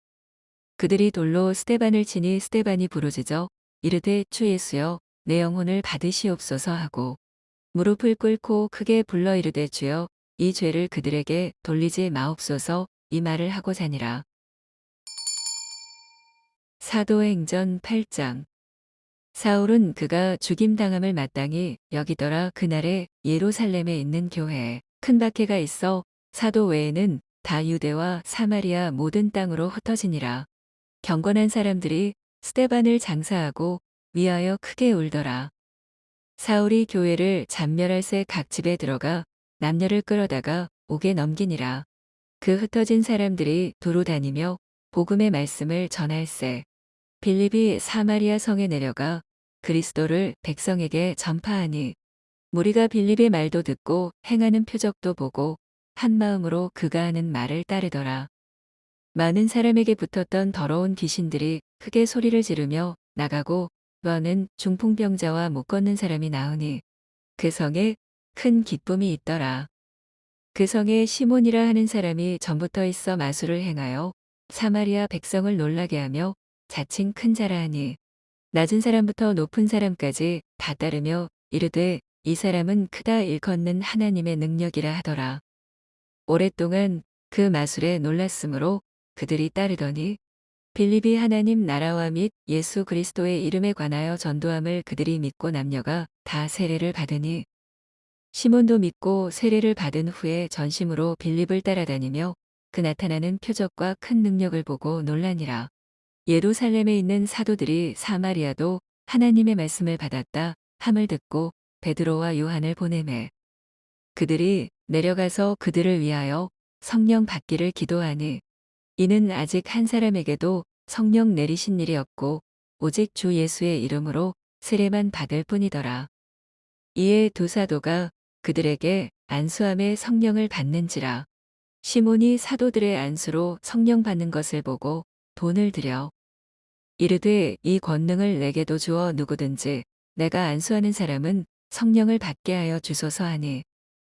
그들이 돌로 스데반을 치니 스데반이 부르짖어 이르되 주 예수여 내 영혼을 받으시옵소서 하고 무릎을 꿇고 크게 불러 이르되 주여 이 죄를 그들에게 돌리지 마옵소서 이 말을 하고자니라. 사도행전 8장 사울은 그가 죽임당함을 마땅히 여기더라. 그날에 예루살렘에 있는 교회에 큰 박해가 있어 사도 외에는 다 유대와 사마리아 모든 땅으로 흩어지니라. 경건한 사람들이 스데반을 장사하고 위하여 크게 울더라. 사울이 교회를 잔멸할새 각 집에 들어가 남녀를 끌어다가 옥에 넘기니라. 그 흩어진 사람들이 두루 다니며 복음의 말씀을 전할새 빌립이 사마리아 성에 내려가 그리스도를 백성에게 전파하니 무리가 빌립의 말도 듣고 행하는 표적도 보고 한 마음으로 그가 하는 말을 따르더라. 많은 사람에게 붙었던 더러운 귀신들이 크게 소리를 지르며 나가고 너는 중풍병자와 못 걷는 사람이 나오니 그 성에 큰 기쁨이 있더라. 그 성에 시몬이라 하는 사람이 전부터 있어 마술을 행하여 사마리아 백성을 놀라게 하며 자칭 큰 자라 하니 낮은 사람부터 높은 사람까지 다 따르며 이르되 이 사람은 크다 일컫는 하나님의 능력이라 하더라. 오랫동안 그 마술에 놀랐으므로 그들이 따르더니 빌립이 하나님 나라와 및 예수 그리스도의 이름에 관하여 전도함을 그들이 믿고 남녀가 다 세례를 받으니 시몬도 믿고 세례를 받은 후에 전심으로 빌립을 따라다니며 그 나타나는 표적과 큰 능력을 보고 놀라니라. 예루살렘에 있는 사도들이 사마리아도 하나님의 말씀을 받았다 함을 듣고 베드로와 요한을 보내매 그들이 내려가서 그들을 위하여 성령 받기를 기도하니 이는 아직 한 사람에게도 성령 내리신 일이 없고 오직 주 예수의 이름으로 세례만 받을 뿐이더라. 이에 두 사도가 그들에게 안수함에 성령을 받는지라. 시몬이 사도들의 안수로 성령 받는 것을 보고 돈을 들여 이르되 이 권능을 내게도 주어 누구든지 내가 안수하는 사람은 성령을 받게 하여 주소서 하니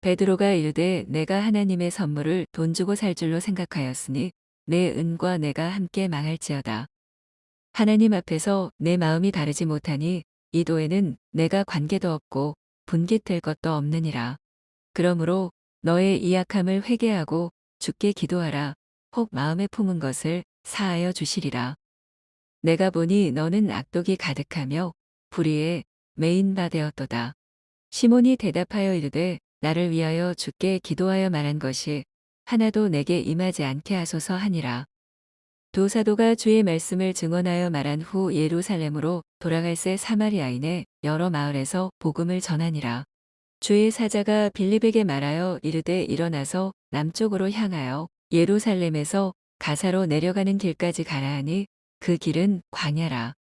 베드로가 이르되 내가 하나님의 선물을 돈 주고 살 줄로 생각하였으니 내 은과 내가 함께 망할지어다. 하나님 앞에서 내 마음이 다르지 못하니 이 도에는 내가 관계도 없고 분깃될 것도 없느니라. 그러므로 너의 이 약함을 회개하고 주께 기도하라. 혹 마음에 품은 것을 사하여 주시리라. 내가 보니 너는 악독이 가득하며 불의에 매인 바 되었도다. 시몬이 대답하여 이르되 나를 위하여 주께 기도하여 말한 것이 하나도 내게 임하지 않게 하소서 하니라. 두 사도가 주의 말씀을 증언하여 말한 후 예루살렘으로 돌아갈새 사마리아인의 여러 마을에서 복음을 전하니라. 주의 사자가 빌립에게 말하여 이르되 일어나서 남쪽으로 향하여 예루살렘에서 가사로 내려가는 길까지 가라 하니 그 길은 광야라.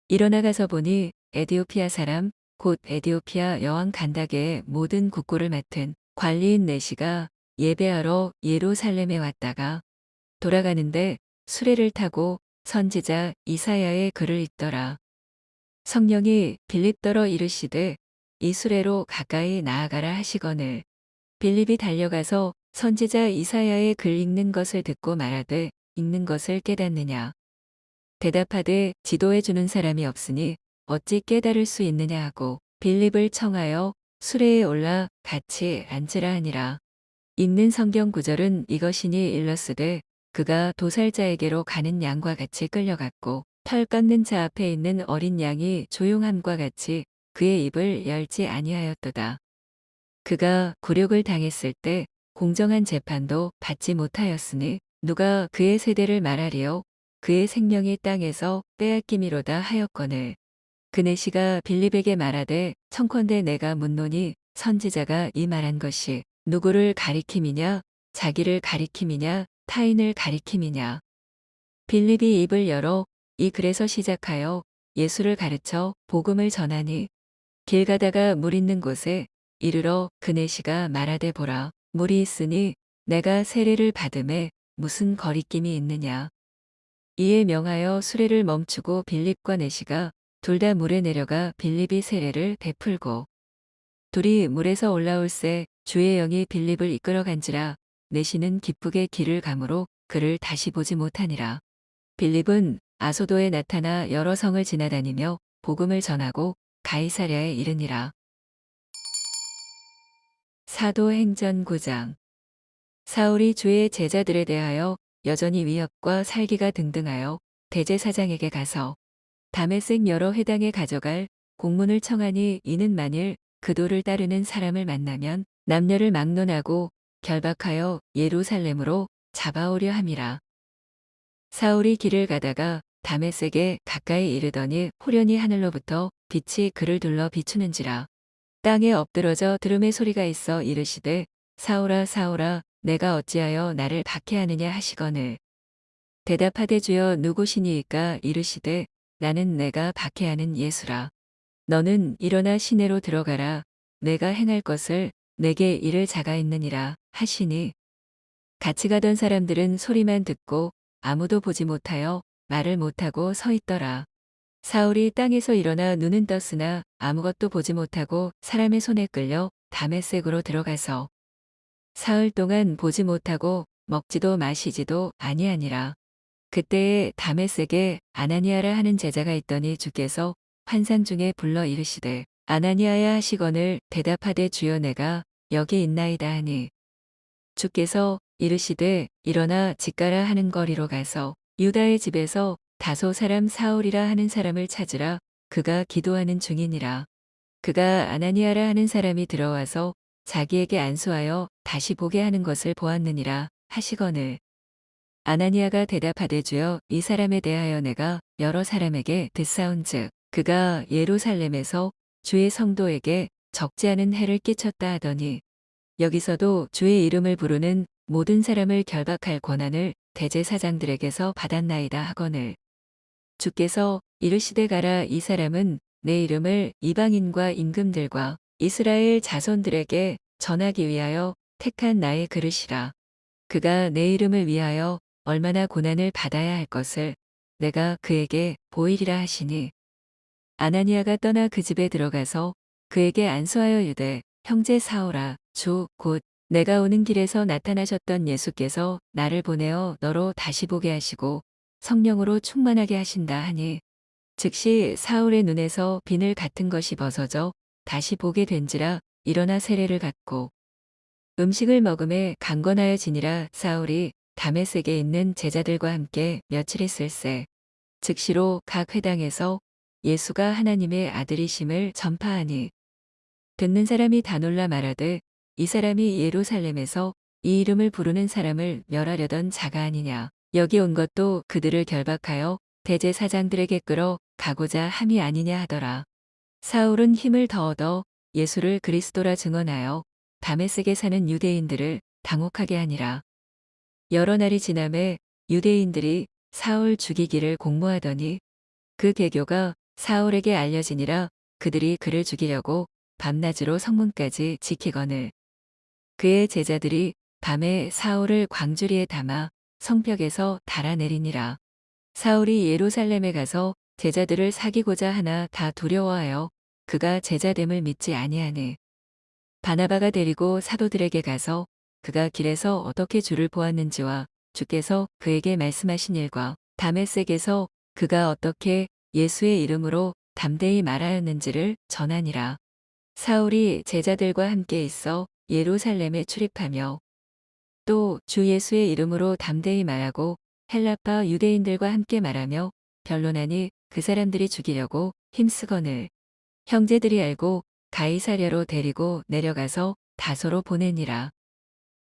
일어나 가서 보니 에디오피아 사람 곧 에디오피아 여왕 간다게의 모든 국고를 맡은 관리인 내시가 예배하러 예루살렘에 왔다가 돌아가는데 수레를 타고 선지자 이사야의 글을 읽더라. 성령이 빌립더러 이르시되 이 수레로 가까이 나아가라 하시거늘 빌립이 달려가서 선지자 이사야의 글 읽는 것을 듣고 말하되 읽는 것을 깨닫느냐. 대답하되 지도해 주는 사람이 없으니 어찌 깨달을 수 있느냐 하고 빌립을 청하여 수레에 올라 같이 앉으라 하니라. 읽는 성경 구절은 이것이니 일러스되 그가 도살자에게로 가는 양과 같이 끌려갔고 털 깎는 자 앞에 있는 어린 양이 조용함과 같이 그의 입을 열지 아니하였도다. 그가 굴욕을 당했을 때 공정한 재판도 받지 못하였으니 누가 그의 세대를 말하리요. 그의 생명이 땅에서 빼앗김이로다 하였거늘. 그네시가 빌립에게 말하되 청컨대 내가 묻노니 선지자가 이 말한 것이 누구를 가리킴이냐 자기를 가리킴이냐 타인을 가리킴이냐. 빌립이 입을 열어 이 글에서 시작하여 예수를 가르쳐 복음을 전하니 길 가다가 물 있는 곳에 이르러 그네시가 말하되 보라 물이 있으니 내가 세례를 받음에 무슨 거리낌이 있느냐. 이에 명하여 수레를 멈추고 빌립과 내시가 둘 다 물에 내려가 빌립이 세례를 베풀고 둘이 물에서 올라올새 주의 영이 빌립을 이끌어간지라. 내시는 기쁘게 길을 가므로 그를 다시 보지 못하니라. 빌립은 아소도에 나타나 여러 성을 지나다니며 복음을 전하고 가이사랴에 이르니라. 사도행전 9장. 사울이 주의 제자들에 대하여 여전히 위협과 살기가 등등하여 대제사장에게 가서 다메섹 여러 회당에 가져갈 공문을 청하니 이는 만일 그도를 따르는 사람을 만나면 남녀를 막론하고 결박하여 예루살렘으로 잡아오려 함이라. 사울이 길을 가다가 다메섹에 가까이 이르더니 호련히 하늘로부터 빛이 그를 둘러 비추는지라. 땅에 엎드러져 들음의 소리가 있어 이르시되 사울아 사울아 내가 어찌하여 나를 박해하느냐 하시거늘. 대답하되 주여 누구시니이까 이르시되 나는 내가 박해하는 예수라. 너는 일어나 시내로 들어가라. 내가 행할 것을 내게 이를 자가 있느니라 하시니 같이 가던 사람들은 소리만 듣고 아무도 보지 못하여 말을 못하고 서 있더라. 사울이 땅에서 일어나 눈은 떴으나 아무것도 보지 못하고 사람의 손에 끌려 다메섹으로 들어가서 사흘 동안 보지 못하고 먹지도 마시지도 아니하니라. 그때에 다메섹에 아나니아라 하는 제자가 있더니 주께서 환상 중에 불러 이르시되 아나니아야 하시거늘 대답하되 주여 내가 여기 있나이다 하니 주께서 이르시되 일어나 직가라 하는 거리로 가서 유다의 집에서 다소 사람 사울이라 하는 사람을 찾으라. 그가 기도하는 중이니라. 그가 아나니아라 하는 사람이 들어와서 자기에게 안수하여 다시 보게 하는 것을 보았느니라 하시거늘. 아나니아가 대답하되 주여 이 사람에 대하여 내가 여러 사람에게 듣사온즉 그가 예루살렘에서 주의 성도에게 적지 않은 해를 끼쳤다 하더니 여기서도 주의 이름을 부르는 모든 사람을 결박할 권한을 대제사장들에게서 받았나이다 하거늘. 주께서 이르시되 가라 이 사람은 내 이름을 이방인과 임금들과 이스라엘 자손들에게 전하기 위하여 택한 나의 그릇이라. 그가 내 이름을 위하여 얼마나 고난을 받아야 할 것을 내가 그에게 보이리라 하시니 아나니아가 떠나 그 집에 들어가서 그에게 안수하여 이르되 형제 사울아 주 곧 내가 오는 길에서 나타나셨던 예수께서 나를 보내어 너로 다시 보게 하시고 성령으로 충만하게 하신다 하니 즉시 사울의 눈에서 비늘 같은 것이 벗어져 다시 보게 된지라 일어나 세례를 받고 음식을 먹음에 강건하여지니라. 사울이 다메섹에 있는 제자들과 함께 며칠 있을새 즉시로 각 회당에서 예수가 하나님의 아들이심을 전파하니 듣는 사람이 다 놀라 말하되 이 사람이 예루살렘에서 이 이름을 부르는 사람을 멸하려던 자가 아니냐. 여기 온 것도 그들을 결박하여 대제사장들에게 끌어 가고자 함이 아니냐 하더라. 사울은 힘을 더 얻어 예수를 그리스도라 증언하여 다메섹에 사는 유대인들을 당혹하게 하니라. 여러 날이 지남에 유대인들이 사울 죽이기를 공모하더니 그 계교가 사울에게 알려지니라. 그들이 그를 죽이려고 밤낮으로 성문까지 지키거늘 그의 제자들이 밤에 사울을 광주리에 담아 성벽에서 달아내리니라. 사울이 예루살렘에 가서 제자들을 사귀고자 하나 다 두려워하여 그가 제자됨을 믿지 아니하니 바나바가 데리고 사도들에게 가서 그가 길에서 어떻게 주를 보았는지와 주께서 그에게 말씀하신 일과 다메섹에서 그가 어떻게 예수의 이름으로 담대히 말하였는지를 전하니라. 사울이 제자들과 함께 있어 예루살렘에 출입하며 또 주 예수의 이름으로 담대히 말하고 헬라파 유대인들과 함께 말하며 변론하니 그 사람들이 죽이려고 힘쓰거늘 형제들이 알고 가이사랴로 데리고 내려가서 다소로 보내니라.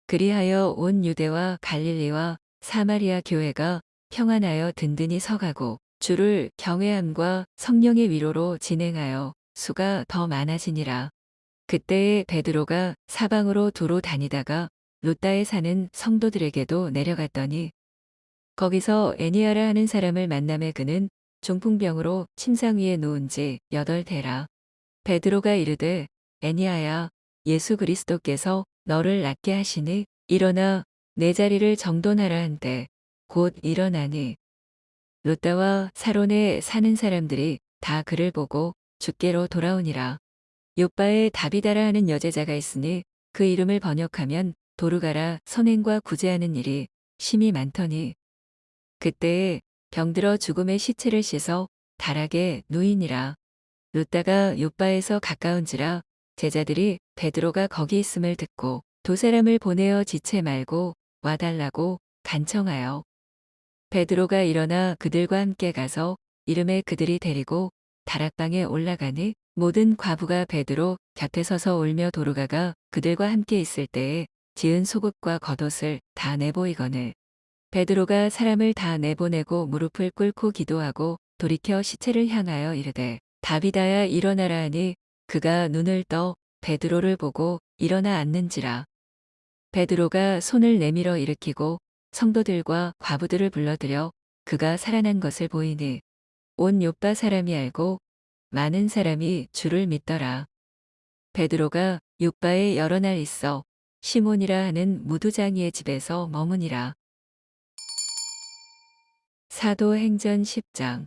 그리하여 온 유대와 갈릴리와 사마리아 교회가 평안하여 든든히 서가고 주를 경외함과 성령의 위로로 진행하여 수가 더 많아지니라. 그때에 베드로가 사방으로 두루 다니다가 룻다에 사는 성도들에게도 내려갔더니 거기서 애니아라 하는 사람을 만남에 그는 중풍병으로 침상 위에 누운 지 8해라. 베드로가 이르되 애니아야 예수 그리스도께서 너를 낫게 하시니 일어나 내 자리를 정돈하라 한때 곧 일어나니 룻다와 사론에 사는 사람들이 다 그를 보고 주께로 돌아오니라. 요바에 다비다라 하는 여제자가 있으니 그 이름을 번역하면 도르가라 선행과 구제하는 일이 심히 많더니 그때에 병들어 죽음의 시체를 씻어 다락에 누이니라. 룻다가 요바에서 가까운지라 제자들이 베드로가 거기 있음을 듣고 두 사람을 보내어 지체 말고 와달라고 간청하여 베드로가 일어나 그들과 함께 가서 이름에 그들이 데리고 다락방에 올라가니 모든 과부가 베드로 곁에 서서 울며 도르가가 그들과 함께 있을 때에 지은 속옷과 겉옷을 다 내보이거늘 베드로가 사람을 다 내보내고 무릎을 꿇고 기도하고 돌이켜 시체를 향하여 이르되 다비다야 일어나라 하니 그가 눈을 떠 베드로를 보고 일어나 앉는지라. 베드로가 손을 내밀어 일으키고 성도들과 과부들을 불러들여 그가 살아난 것을 보이니 온 요빠 사람이 알고 많은 사람이 주를 믿더라. 베드로가 요빠에 여러 날 있어 시몬이라 하는 무두장이의 집에서 머무니라. 사도행전 10장.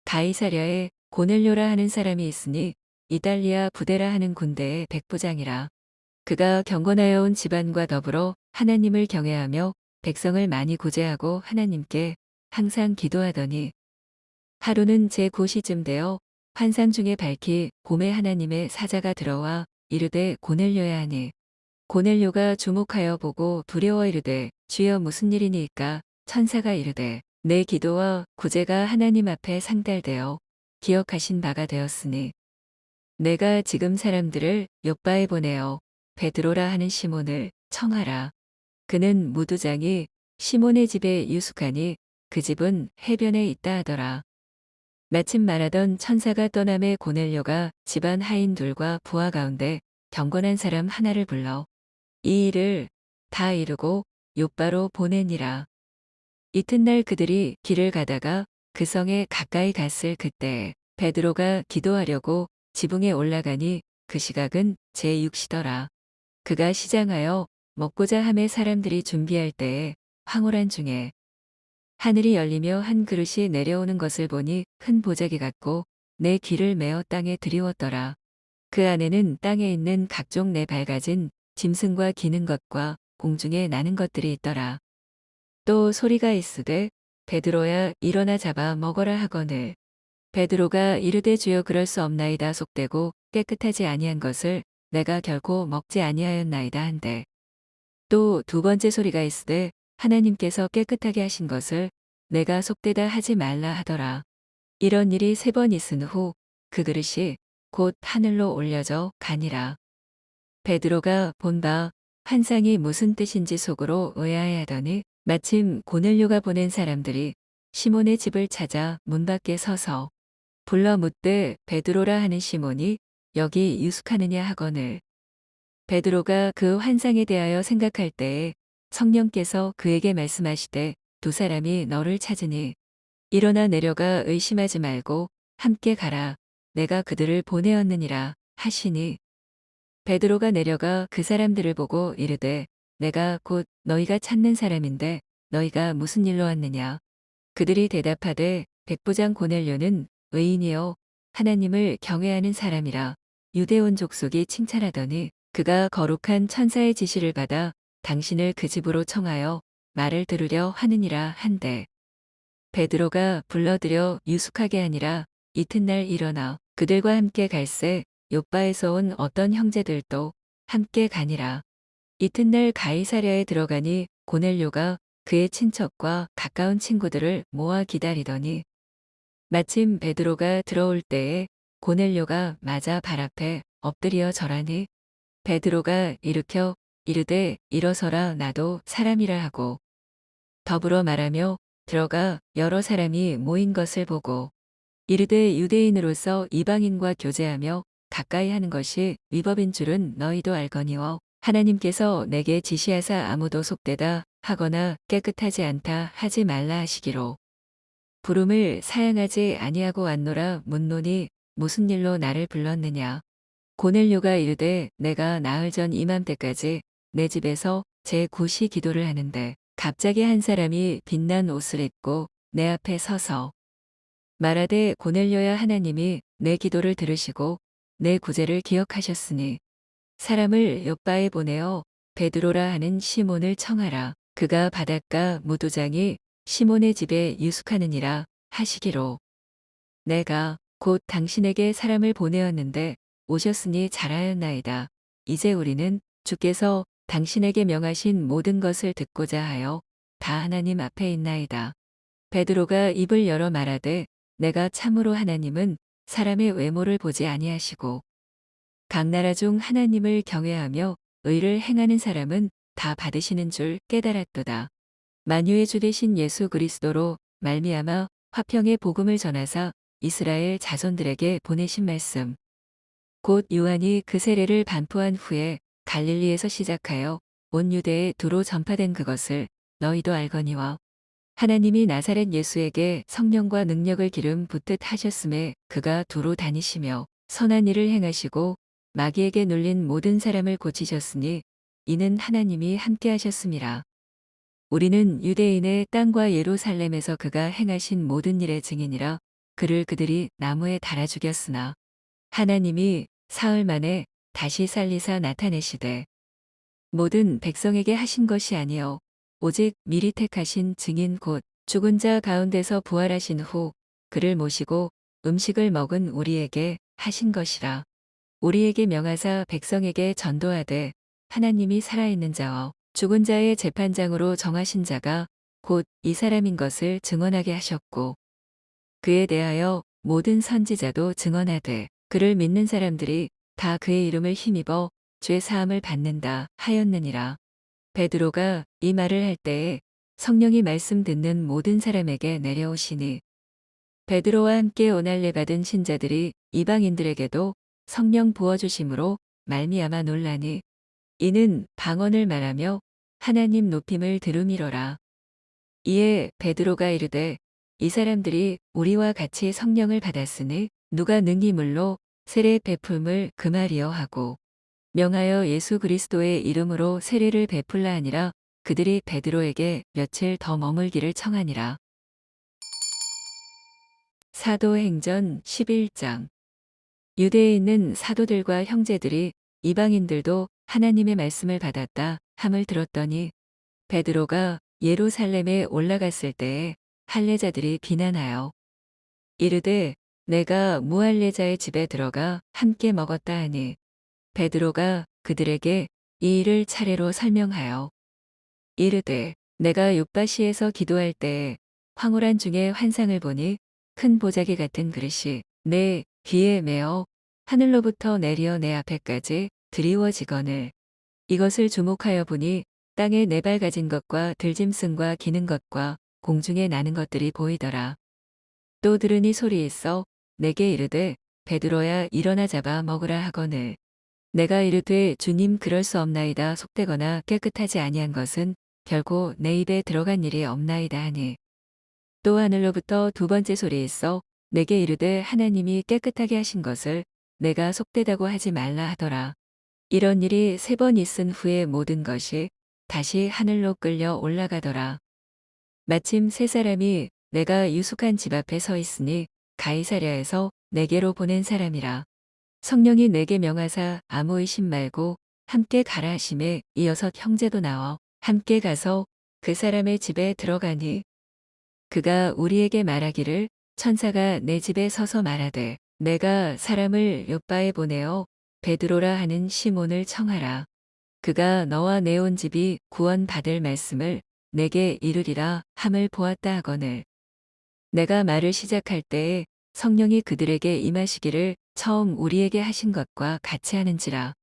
가이사랴에 고넬료라 하는 사람이 있으니 이달리아 부데라 하는 군대의 백부장이라. 그가 경건하여 온 집안과 더불어 하나님을 경외하며 백성을 많이 구제하고 하나님께 항상 기도하더니 하루는 제9시쯤 되어 환상 중에 밝히 봄에 하나님의 사자가 들어와 이르되 고넬료야 하니 고넬료가 주목하여 보고 두려워 이르되 주여 무슨 일이니이까 천사가 이르되 내 기도와 구제가 하나님 앞에 상달되어 기억하신 바가 되었으니 내가 지금 사람들을 욥바에 보내어 베드로라 하는 시몬을 청하라. 그는 무두장이 시몬의 집에 유숙하니 그 집은 해변에 있다 하더라. 마침 말하던 천사가 떠남에 고넬료가 집안 하인 둘과 부하 가운데 경건한 사람 하나를 불러 이 일을 다 이루고 욥바로 보내니라. 이튿날 그들이 길을 가다가 그 성에 가까이 갔을 그때에 베드로가 기도하려고 지붕에 올라가니 그 시각은 제6시더라. 그가 시장하여 먹고자 함에 사람들이 준비할 때에 황홀한 중에 하늘이 열리며 한 그릇이 내려오는 것을 보니 큰 보자기 같고 내 귀를 메어 땅에 드리웠더라. 그 안에는 땅에 있는 각종 네 밝아진 짐승과 기는 것과 공중에 나는 것들이 있더라. 또 소리가 있으되 베드로야 일어나 잡아 먹어라 하거늘 베드로가 이르되 주여 그럴 수 없나이다 속되고 깨끗하지 아니한 것을 내가 결코 먹지 아니하였나이다 한데 또 두 번째 소리가 있으되 하나님께서 깨끗하게 하신 것을 내가 속되다 하지 말라 하더라. 이런 일이 3번 있은 후 그 그릇이 곧 하늘로 올려져 가니라. 베드로가 본 바 환상이 무슨 뜻인지 속으로 의아해하더니 마침 고넬료가 보낸 사람들이 시몬의 집을 찾아 문 밖에 서서 불러 묻되 베드로라 하는 시몬이 여기 유숙하느냐 하거늘 베드로가 그 환상에 대하여 생각할 때에 성령께서 그에게 말씀하시되 두 사람이 너를 찾으니 일어나 내려가 의심하지 말고 함께 가라 내가 그들을 보내었느니라 하시니 베드로가 내려가 그 사람들을 보고 이르되 내가 곧 너희가 찾는 사람인데 너희가 무슨 일로 왔느냐 그들이 대답하되 백부장 고넬료는 의인이요 하나님을 경외하는 사람이라 유대온 족속이 칭찬하더니 그가 거룩한 천사의 지시를 받아 당신을 그 집으로 청하여 말을 들으려 하느니라 한데 베드로가 불러들여 유숙하게 하니라 이튿날 일어나 그들과 함께 갈새 욥바에서 온 어떤 형제들도 함께 가니라. 이튿날 가이사랴에 들어가니 고넬료가 그의 친척과 가까운 친구들을 모아 기다리더니 마침 베드로가 들어올 때에 고넬료가 맞아 발 앞에 엎드려 절하니 베드로가 일으켜 이르되 일어서라 나도 사람이라 하고 더불어 말하며 들어가 여러 사람이 모인 것을 보고 이르되 유대인으로서 이방인과 교제하며 가까이 하는 것이 위법인 줄은 너희도 알거니와 하나님께서 내게 지시하사 아무도 속되다 하거나 깨끗하지 않다 하지 말라 하시기로 부름을 사양하지 아니하고 왔노라 묻노니 무슨 일로 나를 불렀느냐 고넬료가 이르되 내가 나흘 전 이맘때까지 내 집에서 제9시 기도를 하는데 갑자기 한 사람이 빛난 옷을 입고 내 앞에 서서 말하되 고넬료야 하나님이 내 기도를 들으시고 내 구제를 기억하셨으니 사람을 욥바에 보내어 베드로라 하는 시몬을 청하라. 그가 바닷가 무도장이 시몬의 집에 유숙하느니라 하시기로 내가 곧 당신에게 사람을 보내었는데 오셨으니 잘하였나이다. 이제 우리는 주께서 당신에게 명하신 모든 것을 듣고자 하여 다 하나님 앞에 있나이다. 베드로가 입을 열어 말하되 내가 참으로 하나님은 사람의 외모를 보지 아니하시고 각 나라 중 하나님을 경외하며 의를 행하는 사람은 다 받으시는 줄 깨달았도다. 만유의 주 되신 예수 그리스도로 말미암아 화평의 복음을 전하사 이스라엘 자손들에게 보내신 말씀. 곧 요한이 그 세례를 반포한 후에 갈릴리에서 시작하여 온 유대에 두루 전파된 그것을 너희도 알거니와 하나님이 나사렛 예수에게 성령과 능력을 기름 붓듯 하셨음에 그가 두루 다니시며 선한 일을 행하시고 마귀에게 눌린 모든 사람을 고치셨으니 이는 하나님이 함께 하셨음이라. 우리는 유대인의 땅과 예루살렘에서 그가 행하신 모든 일의 증인이라. 그를 그들이 나무에 달아 죽였으나 하나님이 사흘 만에 다시 살리사 나타내시되 모든 백성에게 하신 것이 아니요 오직 미리 택하신 증인 곧 죽은 자 가운데서 부활하신 후 그를 모시고 음식을 먹은 우리에게 하신 것이라. 우리에게 명하사 백성에게 전도하되 하나님이 살아있는 자와 죽은 자의 재판장으로 정하신 자가 곧 이 사람인 것을 증언하게 하셨고 그에 대하여 모든 선지자도 증언하되 그를 믿는 사람들이 다 그의 이름을 힘입어 죄 사함을 받는다 하였느니라. 베드로가 이 말을 할 때에 성령이 말씀 듣는 모든 사람에게 내려오시니 베드로와 함께 오날레 받은 신자들이 이방인들에게도 성령 부어주심으로 말미암아 논라니 이는 방언을 말하며 하나님 높임을 들음이로라. 이에 베드로가 이르되 이 사람들이 우리와 같이 성령을 받았으니 누가 능히 물로 세례 베풀음을 금하리요 하고 명하여 예수 그리스도의 이름으로 세례를 베풀라 하니라. 그들이 베드로에게 며칠 더 머물기를 청하니라. 사도행전 11장. 유대에 있는 사도들과 형제들이 이방인들도 하나님의 말씀을 받았다 함을 들었더니 베드로가 예루살렘에 올라갔을 때에 할례자들이 비난하여 이르되 내가 무할례자의 집에 들어가 함께 먹었다 하니 베드로가 그들에게 이 일을 차례로 설명하여 이르되 내가 욥바시에서 기도할 때에 황홀한 중에 환상을 보니 큰 보자기 같은 그릇이 내 귀에 매어 하늘로부터 내려 내 앞에까지 드리워지거늘 이것을 주목하여 보니 땅에 네 발 가진 것과 들짐승과 기는 것과 공중에 나는 것들이 보이더라. 또 들으니 소리 있어 내게 이르되 베드로야 일어나 잡아 먹으라 하거늘 내가 이르되 주님 그럴 수 없나이다 속되거나 깨끗하지 아니한 것은 결코 내 입에 들어간 일이 없나이다 하니 또 하늘로부터 두 번째 소리 있어 내게 이르되 하나님이 깨끗하게 하신 것을 내가 속되다고 하지 말라 하더라. 이런 일이 세 번 있은 후에 모든 것이 다시 하늘로 끌려 올라가더라. 마침 세 사람이 내가 유숙한 집 앞에 서 있으니 가이사랴에서 내게로 보낸 사람이라. 성령이 내게 명하사 아무 의심 말고 함께 가라 하심에 이 여섯 형제도 나와 함께 가서 그 사람의 집에 들어가니 그가 우리에게 말하기를 천사가 내 집에 서서 말하되 내가 사람을 욥바에 보내어 베드로라 하는 시몬을 청하라. 그가 너와 내 온 집이 구원받을 말씀을 내게 이르리라 함을 보았다 하거늘 내가 말을 시작할 때에 성령이 그들에게 임하시기를 처음 우리에게 하신 것과 같이 하는지라.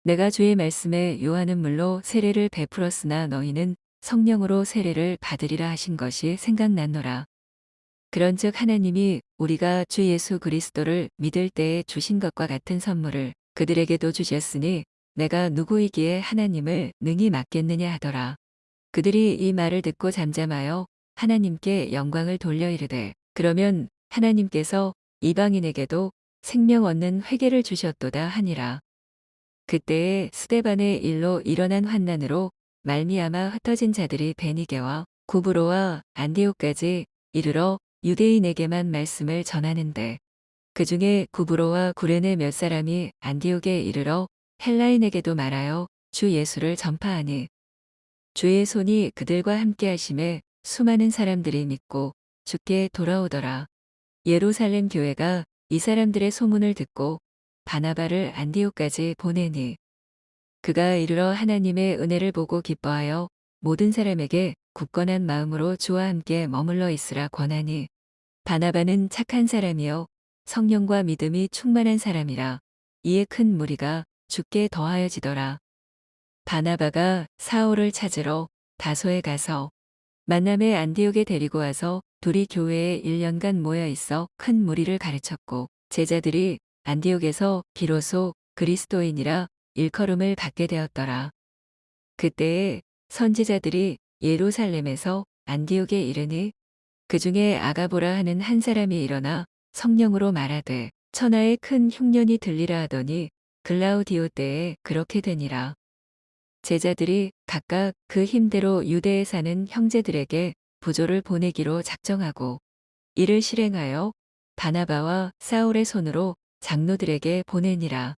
내가 주의 말씀에 요한은 물로 세례를 베풀었으나 너희는 성령으로 세례를 받으리라 하신 것이 생각났노라. 그런즉 하나님이 우리가 주 예수 그리스도를 믿을 때에 주신 것과 같은 선물을 그들에게도 주셨으니 내가 누구이기에 하나님을 능히 맡겠느냐 하더라. 그들이 이 말을 듣고 잠잠하여 하나님께 영광을 돌려 이르되 그러면 하나님께서 이방인에게도 생명 얻는 회개를 주셨도다 하니라. 그때에 스데반의 일로 일어난 환난으로 말미암아 흩어진 자들이 베니게와 구브로와 안디옥까지 이르러 유대인에게만 말씀을 전하는데 그 중에 구브로와 구레네 몇 사람이 안디옥에 이르러 헬라인에게도 말하여 주 예수를 전파하니 주의 손이 그들과 함께 하심에 수많은 사람들이 믿고 주께 돌아오더라. 예루살렘 교회가 이 사람들의 소문을 듣고 바나바를 안디옥까지 보내니 그가 이르러 하나님의 은혜를 보고 기뻐하여 모든 사람에게 굳건한 마음으로 주와 함께 머물러 있으라 권하니 바나바는 착한 사람이요 성령과 믿음이 충만한 사람이라 이에 큰 무리가 죽게 더하여지더라. 바나바가 사울을 찾으러 다소에 가서 만남의 안디옥에 데리고 와서 둘이 교회에 1년간 모여 있어 큰 무리를 가르쳤고 제자들이 안디옥에서 비로소 그리스도인이라 일컬음을 받게 되었더라. 그때에 선지자들이 예루살렘에서 안디옥에 이르니 그 중에 아가보라 하는 한 사람이 일어나 성령으로 말하되 천하에 큰 흉년이 들리라 하더니 글라우디오 때에 그렇게 되니라. 제자들이 각각 그 힘대로 유대에 사는 형제들에게 부조를 보내기로 작정하고 이를 실행하여 바나바와 사울의 손으로 장로들에게 보내니라.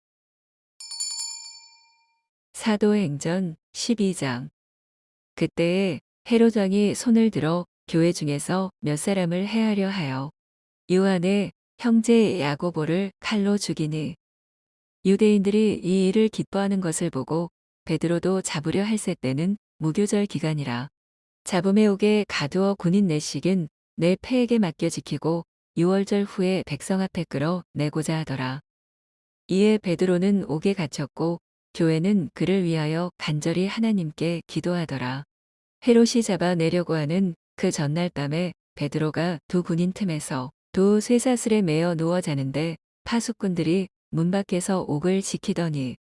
사도행전 12장. 그때에 헤롯 왕이 손을 들어 교회 중에서 몇 사람을 해하려 하여 요한의 형제 야고보를 칼로 죽이니 유대인들이 이 일을 기뻐하는 것을 보고 베드로도 잡으려 할세 때는 무교절 기간이라. 잡음에 옥에 가두어 군인 내식은 내 패에게 맡겨 지키고 6월절 후에 백성 앞에 끌어 내고자 하더라. 이에 베드로는 옥에 갇혔고 교회는 그를 위하여 간절히 하나님께 기도하더라. 헤롯이 잡아 내려고 하는 그 전날 밤에 베드로가 두 군인 틈에서 두 쇠사슬에 매어 누워 자는데 파수꾼들이 문 밖에서 옥을 지키더니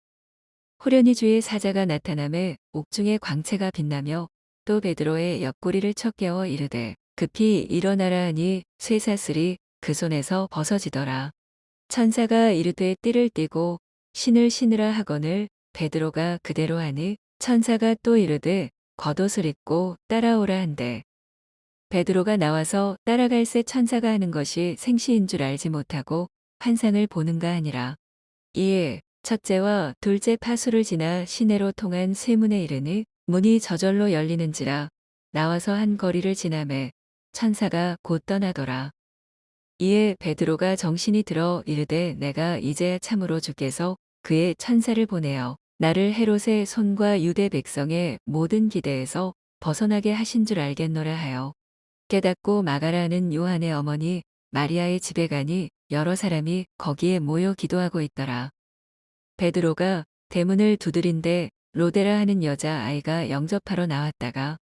호련히 주의 사자가 나타나매 옥중에 광채가 빛나며 또 베드로의 옆구리를 쳐 깨워 이르되 급히 일어나라 하니 쇠사슬이 그 손에서 벗어지더라. 천사가 이르되 띠를 띠고 신을 신으라 하거늘 베드로가 그대로 하니 천사가 또 이르되 겉옷을 입고 따라오라 한대. 베드로가 나와서 따라갈새 천사가 하는 것이 생시인 줄 알지 못하고 환상을 보는가 하니라. 이에 첫째와 둘째 파수를 지나 시내로 통한 쇠문에 이르니 문이 저절로 열리는지라 나와서 한 거리를 지나매 천사가 곧 떠나더라. 이에 베드로가 정신이 들어 이르되 내가 이제야 참으로 주께서 그의 천사를 보내어 나를 헤롯의 손과 유대 백성의 모든 기대에서 벗어나게 하신 줄 알겠노라 하여 깨닫고 마가라는 요한의 어머니 마리아의 집에 가니 여러 사람이 거기에 모여 기도하고 있더라. 베드로가 대문을 두드린데 로데라 하는 여자 아이가 영접하러 나왔다가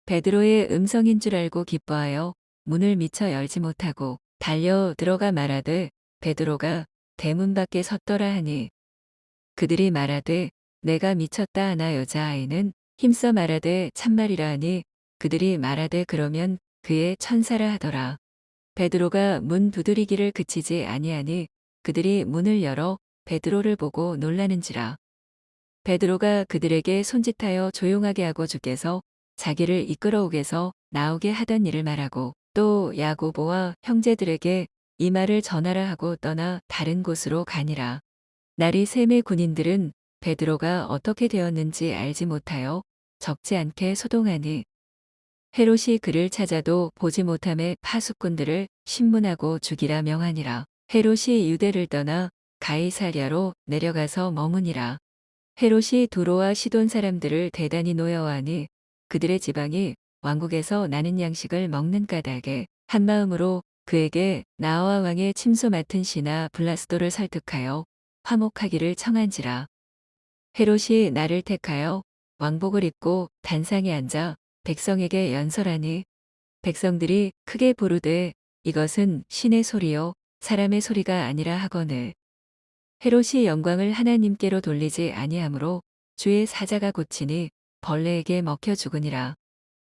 베드로의 음성인 줄 알고 기뻐하여 문을 미처 열지 못하고 달려 들어가 말하되 베드로가 대문 밖에 섰더라 하니 그들이 말하되 내가 미쳤다 하나 여자아이는 힘써 말하되 참말이라 하니 그들이 말하되 그러면 그의 천사라 하더라. 베드로가 문 두드리기를 그치지 아니하니 그들이 문을 열어 베드로를 보고 놀라는지라. 베드로가 그들에게 손짓하여 조용하게 하고 주께서 자기를 이끌어오게서 나오게 하던 일을 말하고 또 야고보와 형제들에게 이 말을 전하라 하고 떠나 다른 곳으로 가니라. 날이 샘의 군인들은 베드로가 어떻게 되었는지 알지 못하여 적지 않게 소동하니 헤롯이 그를 찾아도 보지 못함에 파수꾼들을 신문하고 죽이라 명하니라. 헤롯이 유대를 떠나 가이사랴로 내려가서 머무니라. 헤롯이 두로와 시돈 사람들을 대단히 노여워하니 그들의 지방이 왕국에서 나는 양식을 먹는 까닭에 한마음으로 그에게 나와 왕의 침소 맡은 시나 블라스도를 설득하여 화목하기를 청한지라. 헤롯이 나를 택하여 왕복을 입고 단상에 앉아 백성에게 연설하니 백성들이 크게 부르되 이것은 신의 소리요 사람의 소리가 아니라 하거늘 헤롯이 영광을 하나님께로 돌리지 아니하므로 주의 사자가 고치니 벌레에게 먹혀 죽으니라.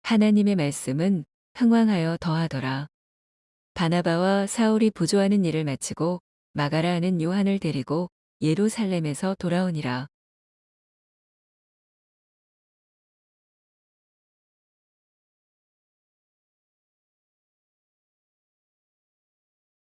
하나님의 말씀은 흥왕하여 더하더라. 바나바와 사울이 부조하는 일을 마치고 마가라 하는 요한을 데리고 예루살렘에서 돌아오니라.